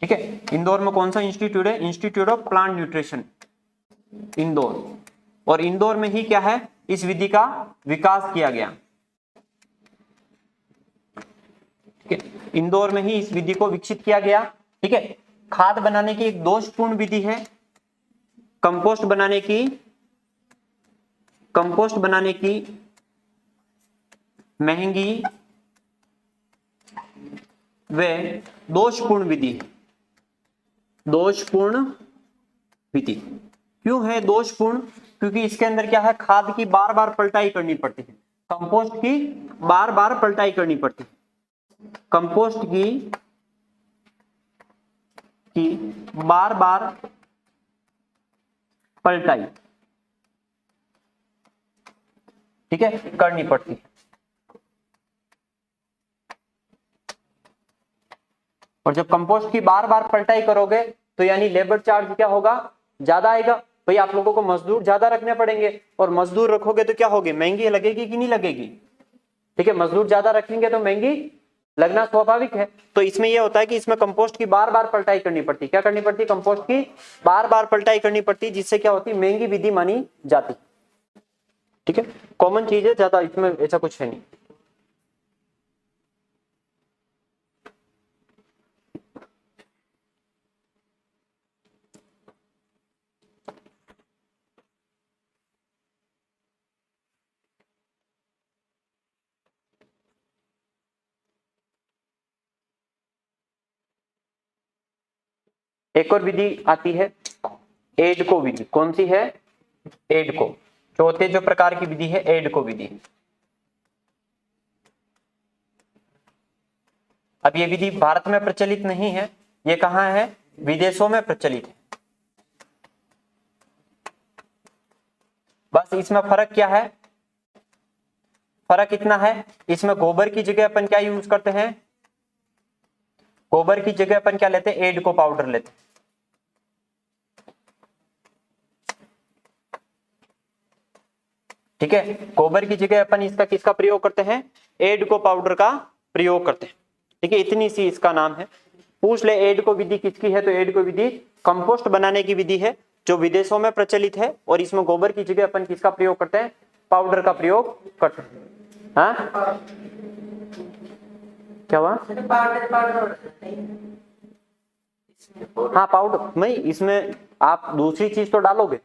ठीक है, इंदौर में कौन सा इंस्टीट्यूट है? Institute of plant nutrition Indore. और इंदौर में ही क्या है, इस विधि का विकास किया गया। ठीक है, इंदौर में ही इस विधि को विकसित किया गया। ठीक है, खाद बनाने की एक दोषपूर्ण विधि है, कंपोस्ट बनाने की महंगी व दोषपूर्ण विधि। दोषपूर्ण विधि क्यों है दोषपूर्ण? क्योंकि इसके अंदर क्या है, खाद की बार बार पलटाई करनी पड़ती है, कंपोस्ट की बार बार पलटाई करनी पड़ती है, कंपोस्ट की बार बार पलटाई, ठीक है, करनी पड़ती है। और जब कंपोस्ट की बार बार पलटाई करोगे तो यानी लेबर चार्ज क्या होगा? ज्यादा आएगा। भाई आप लोगों को मजदूर ज्यादा रखने पड़ेंगे, और मजदूर रखोगे तो क्या होगी? महंगी लगेगी कि नहीं लगेगी? ठीक है, मजदूर ज्यादा रखेंगे तो महंगी लगना स्वाभाविक है। तो इसमें यह होता है कि इसमें कंपोस्ट की बार बार पलटाई करनी पड़ती। क्या करनी पड़ती? कंपोस्ट की बार बार पलटाई करनी पड़ती, जिससे क्या होती? महंगी विधि मानी जाती। ठीक है, कॉमन चीज है, ज्यादा इसमें ऐसा कुछ है नहीं। एक और विधि आती है एडको विधि। कौन सी है? एडको। चौथे जो प्रकार की विधि है एडको विधि। अब ये विधि भारत में प्रचलित नहीं है, ये कहां है? विदेशों में प्रचलित है। बस इसमें फर्क क्या है? फर्क इतना है, इसमें गोबर की जगह अपन क्या यूज करते हैं? गोबर की जगह अपन क्या लेते हैं? एडको पाउडर लेते हैं। ठीक है, गोबर की जगह अपन इसका किसका प्रयोग करते हैं? एडको पाउडर का प्रयोग करते हैं। ठीक है, इतनी सी इसका नाम है। पूछ ले एडको विधि किसकी है, तो एडको विधि कंपोस्ट बनाने की विधि है जो विदेशों में प्रचलित है, और इसमें गोबर की जगह अपन किसका प्रयोग करते हैं? पाउडर का प्रयोग करते हैं। हाँ क्या हुआ? हाँ पाउडर नहीं, इसमें आप दूसरी चीज तो डालोगे,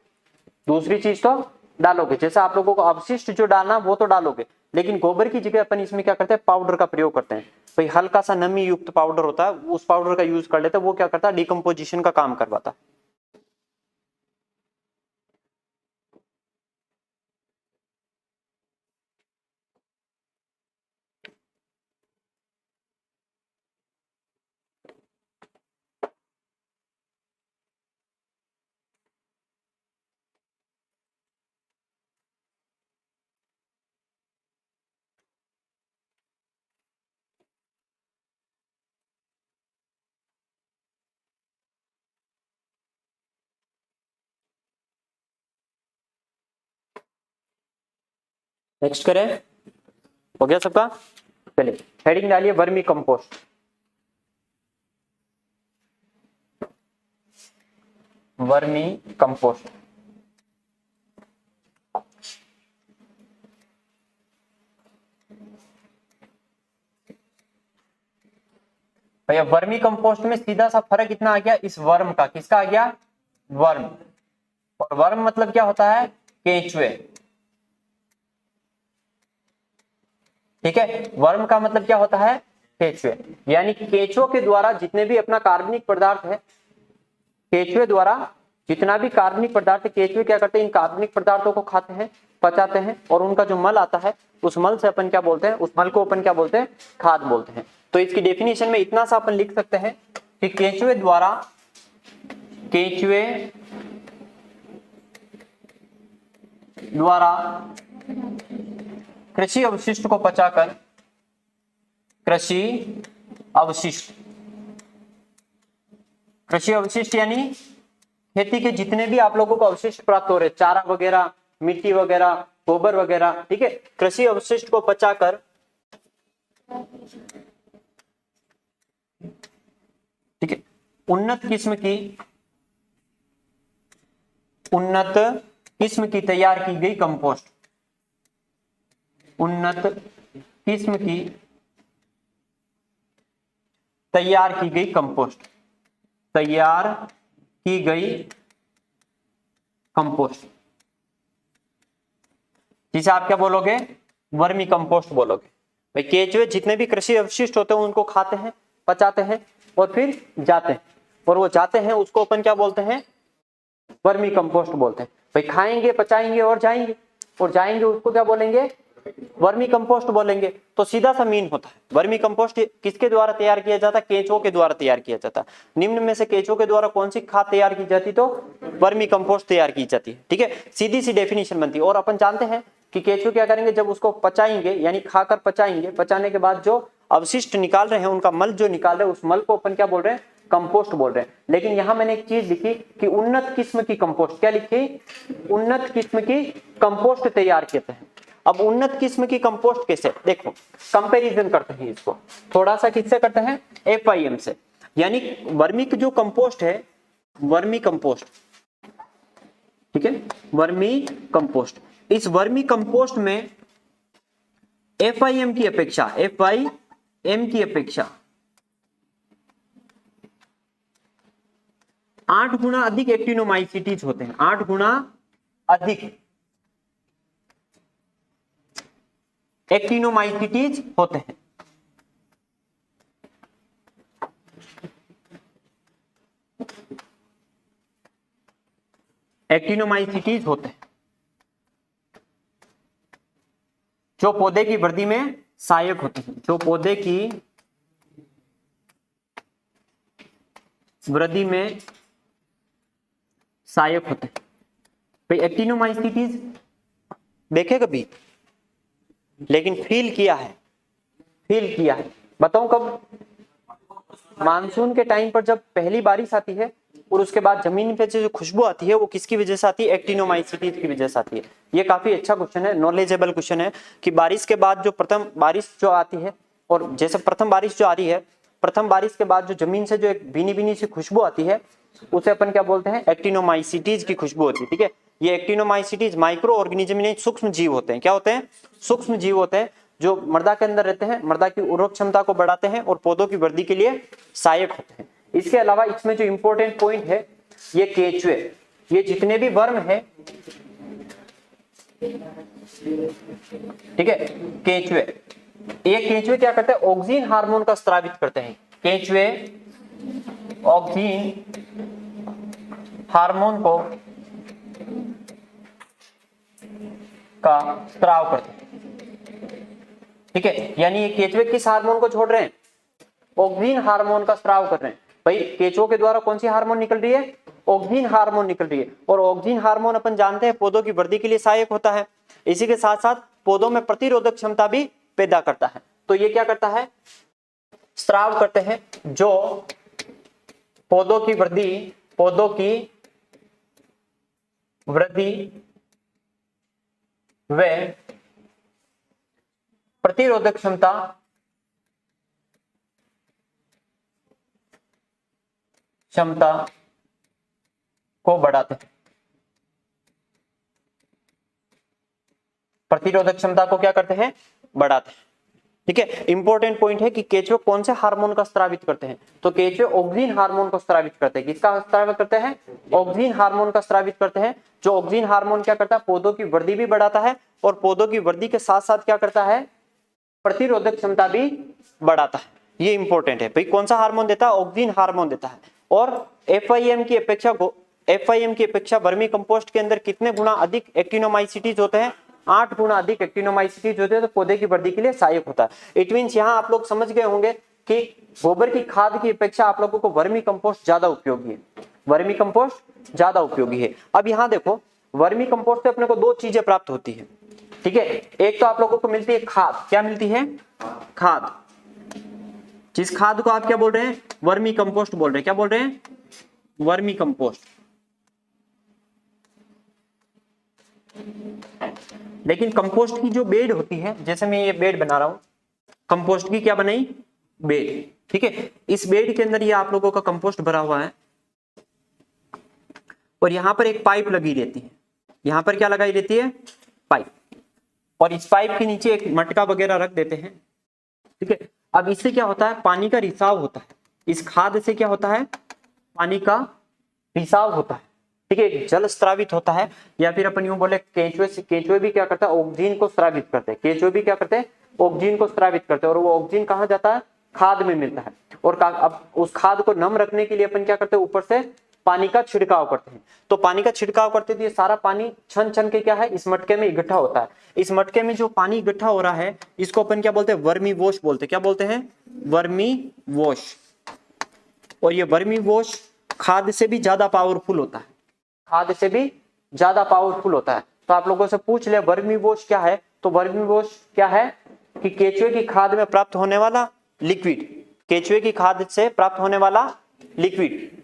दूसरी चीज तो डालोगे। जैसे आप लोगों को अवशिष्ट जो डालना वो तो डालोगे, लेकिन गोबर की जगह अपन इसमें क्या करते हैं, पाउडर का प्रयोग करते हैं। भाई हल्का सा नमी युक्त पाउडर होता है, उस पाउडर का यूज कर लेते हैं, वो क्या करता है, डिकम्पोजिशन का काम करवाता है। नेक्स्ट करें, हो गया सबका। चलिए हेडिंग डालिए वर्मी कंपोस्ट। वर्मी कंपोस्ट, भैया वर्मी कंपोस्ट में सीधा सा फर्क इतना आ गया इस वर्म का, किसका आ गया, वर्म। और वर्म मतलब क्या होता है, केंचुए। ठीक है, वर्म का मतलब क्या होता है, केंचुए। यानी केंचुओं के द्वारा जितने भी अपना कार्बनिक पदार्थ है, केंचुए द्वारा जितना भी कार्बनिक पदार्थ है, केंचुए क्या करते हैं, इन कार्बनिक पदार्थों को खाते हैं, पचाते हैं, और उनका जो मल आता है उस मल से अपन क्या बोलते हैं, उस मल को अपन क्या बोलते हैं, खाद बोलते हैं। तो इसकी डेफिनेशन में इतना सा अपन लिख सकते हैं कि केंचुए द्वारा कृषि अवशिष्ट को पचाकर, कृषि अवशिष्ट यानी खेती के जितने भी आप लोगों को अवशिष्ट प्राप्त हो रहे, चारा वगैरह, मिट्टी वगैरह, गोबर वगैरह, ठीक है, कृषि अवशिष्ट को पचाकर, ठीक है, उन्नत किस्म की तैयार की गई कंपोस्ट, उन्नत किस्म की तैयार की गई कंपोस्ट, तैयार की गई कंपोस्ट, जिसे आप क्या बोलोगे, वर्मी कंपोस्ट बोलोगे। भाई केंचुए जितने भी कृषि अवशिष्ट होते हैं उनको खाते हैं, पचाते हैं, और फिर जाते हैं, और वो जाते हैं उसको अपन क्या बोलते हैं, वर्मी कंपोस्ट बोलते हैं। भाई खाएंगे, पचाएंगे और जाएंगे उसको क्या बोलेंगे, वर्मी कंपोस्ट बोलेंगे। तो सीधा सा मीन होता है, वर्मी कंपोस्ट किसके द्वारा तैयार किया जाता है, केंचुओं के द्वारा तैयार किया जाता है। निम्न में से केंचुओं के द्वारा कौन सी खाद तैयार की जाती, तो वर्मी कंपोस्ट तैयार की जाती है। ठीक है, सीधी सी डेफिनेशन बनती है। और अपन जानते हैं कि केंचुए क्या करेंगे, जब उसको पचाएंगे यानी खाकर पचाएंगे, पचाने के बाद जो अवशिष्ट निकाल रहे हैं, उनका मल जो निकाल रहे हैं, उस मल को अपन क्या बोल रहे हैं, कंपोस्ट बोल रहे हैं। लेकिन यहां मैंने एक चीज लिखी कि उन्नत किस्म की कंपोस्ट, क्या लिखी, उन्नत किस्म की कंपोस्ट तैयार करते हैं। अब उन्नत किस्म की कंपोस्ट कैसे, देखो कंपैरिजन करते हैं इसको थोड़ा सा, किससे करते हैं, FIM से। यानी वर्मी जो कंपोस्ट है, वर्मी कंपोस्ट, ठीक है, वर्मी कंपोस्ट, इस वर्मी कंपोस्ट में FIM की अपेक्षा 8 गुना अधिक एक्टिनोमाइसीटीज होते हैं, 8 गुना अधिक एक्टिनोमाइसीटीज होते हैं। एक्टिनोमाइसीटीज होते हैं जो पौधे की वृद्धि में सहायक होते हैं, जो पौधे की वृद्धि में सहायक होते हैं। भाई एक्टिनोमाइसीटीज देखे कभी, लेकिन फील किया है, बताऊं कब, मानसून के टाइम पर जब पहली बारिश आती है और उसके बाद जमीन पे जो खुशबू आती है वो किसकी वजह से आती है, एक्टिनोमाइसीटीज की वजह से आती है। ये काफी अच्छा क्वेश्चन है, नॉलेजेबल क्वेश्चन है कि बारिश के बाद जो प्रथम बारिश जो आती है, और जैसे प्रथम बारिश जो आ रही है, प्रथम बारिश के बाद जो जमीन से जो एक भीनी भीनी सी खुशबू आती है, उसे अपन क्या बोलते हैं, एक्टिनोमाइसीटीज की खुशबू होती है। ठीक है, ये एक्टिनोमाइसीटीज माइक्रो ऑर्गेनिज्म नहीं, सूक्ष्म जीव होते हैं। क्या होते हैं, सूक्ष्म जीव होते हैं, जो मृदा के अंदर रहते हैं, मृदा की उर्वरक क्षमता को बढ़ाते हैं और पौधों की वृद्धि के लिए सहायक होते हैं। इसके अलावा इसमें जो इंपॉर्टेंट पॉइंट है, ये केंचुए, ये जितने भी वर्म है, ठीक है। केंचुए, ये केंचुए क्या करते हैं, ऑक्सीन हार्मोन का स्रावित करते हैं। केंचुए ऑक्सीन हार्मोन को का स्राव करते हैं। ठीक है, यानी ये केंचुए किस हार्मोन को छोड़ रहे हैं, ऑक्सीन हार्मोन का स्राव कर रहे हैं। भाई केंचुओं के द्वारा कौन सी हार्मोन निकल रही है, ऑक्सीन हार्मोन निकल रही है। और ऑक्सीन हार्मोन अपन जानते हैं पौधों की वृद्धि के लिए सहायक होता है, इसी के साथ साथ पौधों में प्रतिरोधक क्षमता भी पैदा करता है। तो ये क्या करता है, स्राव करते हैं, जो पौधों की वृद्धि व प्रतिरोधक क्षमता को बढ़ाते हैं। प्रतिरोधक क्षमता को क्या करते हैं, बढ़ाते हैं। ठीक है, इंपॉर्टेंट पॉइंट है कि केंचुए कौन से हार्मोन का स्रावित करते हैं, तो केंचुए ऑक्सीन हार्मोन को स्रावित करते हैं। किसका स्रावित करते हैं, ऑक्सीन हार्मोन का स्रावित करते हैं। जो ऑक्सीन हार्मोन क्या करता है, पौधों की वृद्धि भी बढ़ाता है और पौधों की वृद्धि के साथ साथ क्या करता है, प्रतिरोधक क्षमता भी बढ़ाता है। ये इंपॉर्टेंट है। भाई कौन सा हार्मोन देता है, ऑक्सीन हार्मोन देता है। और FIM की अपेक्षा वर्मी कंपोस्ट के अंदर कितने गुना अधिक एक्टिनोमाइसिटीज होते हैं, 8 गुना अधिक एक्टिनोमाइसिटीज होते हैं, तो पौधे की वृद्धि के लिए सहायक होता है। इट मींस यहाँ आप लोग समझ गए होंगे कि गोबर की खाद की अपेक्षा आप लोगों को वर्मी कंपोस्ट ज्यादा उपयोगी है, वर्मी कंपोस्ट ज्यादा उपयोगी है। अब यहाँ देखो, वर्मी कंपोस्ट से अपने को 2 चीजें प्राप्त होती है। ठीक है, एक तो आप लोगों को मिलती है खाद, क्या मिलती है, खाद। जिस खाद को आप क्या बोल रहे हैं, वर्मी कंपोस्ट बोल रहे हैं। क्या बोल रहे हैं, वर्मी कंपोस्ट। लेकिन कंपोस्ट की जो बेड होती है, जैसे मैं ये बेड बना रहा हूं, कंपोस्ट की क्या बनाई, बेड। ठीक है, इस बेड के अंदर ये आप लोगों का कंपोस्ट भरा हुआ है और यहां पर एक पाइप लगी रहती है। यहां पर क्या लगाई रहती है, पाइप, और इस पाइप के नीचे एक मटका वगैरह रख देते हैं। ठीक है, अब इससे क्या होता है, पानी का रिसाव होता है। इस खाद से क्या होता है, पानी का रिसाव होता है। ठीक है, जल स्रावित होता है, या फिर अपन यूं बोले केंचुए भी क्या करता है, ऑक्सीजन को स्रावित करते हैं। केंचुए भी क्या करते हैं, ऑक्सीजन को स्रावित करते हैं, और वो ऑक्सीजन कहाँ जाता है, खाद में मिलता है। और अब उस खाद को नम रखने के लिए अपन क्या करते हैं, ऊपर से पानी का छिड़काव करते हैं। तो पानी का छिड़काव करते तो ये सारा पानी छन छन के क्या है, इस मटके में इकट्ठा होता है। इस मटके में जो पानी इकट्ठा हो रहा है, इसको अपन क्या बोलते हैं, वर्मी वॉश बोलते हैं। क्या बोलते हैं, वर्मी वॉश। और ये वर्मी वॉश खाद से भी ज्यादा पावरफुल होता है, खाद से भी ज्यादा पावरफुल होता है। तो आप लोगों से पूछ ले वर्मी वॉश क्या है, तो वर्मी वॉश क्या है कि केंचुए की खाद में प्राप्त होने वाला लिक्विड, केंचुए की खाद से प्राप्त होने वाला लिक्विड।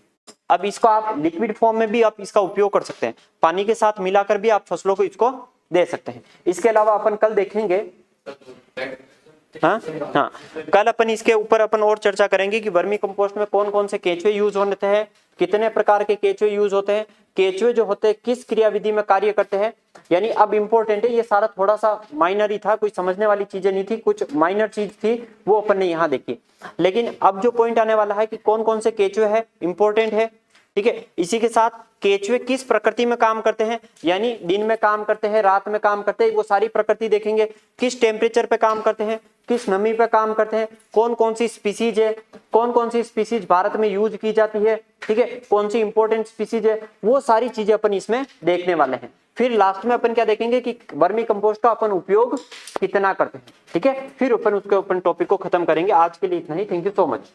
अब इसको आप लिक्विड फॉर्म में भी आप इसका उपयोग कर सकते हैं, पानी के साथ मिलाकर भी आप फसलों को इसको दे सकते हैं। इसके अलावा अपन कल देखेंगे, हाँ, कल अपन इसके ऊपर अपन और चर्चा करेंगे कि वर्मी कंपोस्ट में कौन कौन से केंचुए यूज होते हैं, कितने प्रकार के केंचुए यूज होते हैं, केंचुए जो होते हैं किस क्रियाविधि में कार्य करते हैं। यानी अब इंपॉर्टेंट है, ये सारा थोड़ा सा माइनर ही था, कोई समझने वाली चीजें नहीं थी, कुछ माइनर चीज थी वो अपन ने यहाँ देखी। लेकिन अब जो पॉइंट आने वाला है कि कौन कौन से केंचुए है, इंपॉर्टेंट है। ठीक है, इसी के साथ केंचुए किस प्रकृति में काम करते हैं, यानी दिन में काम करते हैं, रात में काम करते हैं, वो सारी प्रकृति देखेंगे। किस टेम्परेचर पे काम करते हैं, किस नमी पे काम करते हैं, कौन कौन सी स्पीसीज है, कौन कौन सी स्पीसीज भारत में यूज की जाती है। ठीक है, कौन सी इंपॉर्टेंट स्पीसीज है, वो सारी चीजें अपन इसमें देखने वाले हैं। फिर लास्ट में अपन क्या देखेंगे कि वर्मी कंपोस्ट का अपन उपयोग कितना करते हैं। ठीक है, फिर अपन उसके अपन टॉपिक को खत्म करेंगे। आज के लिए इतना ही, थैंक यू सो मच।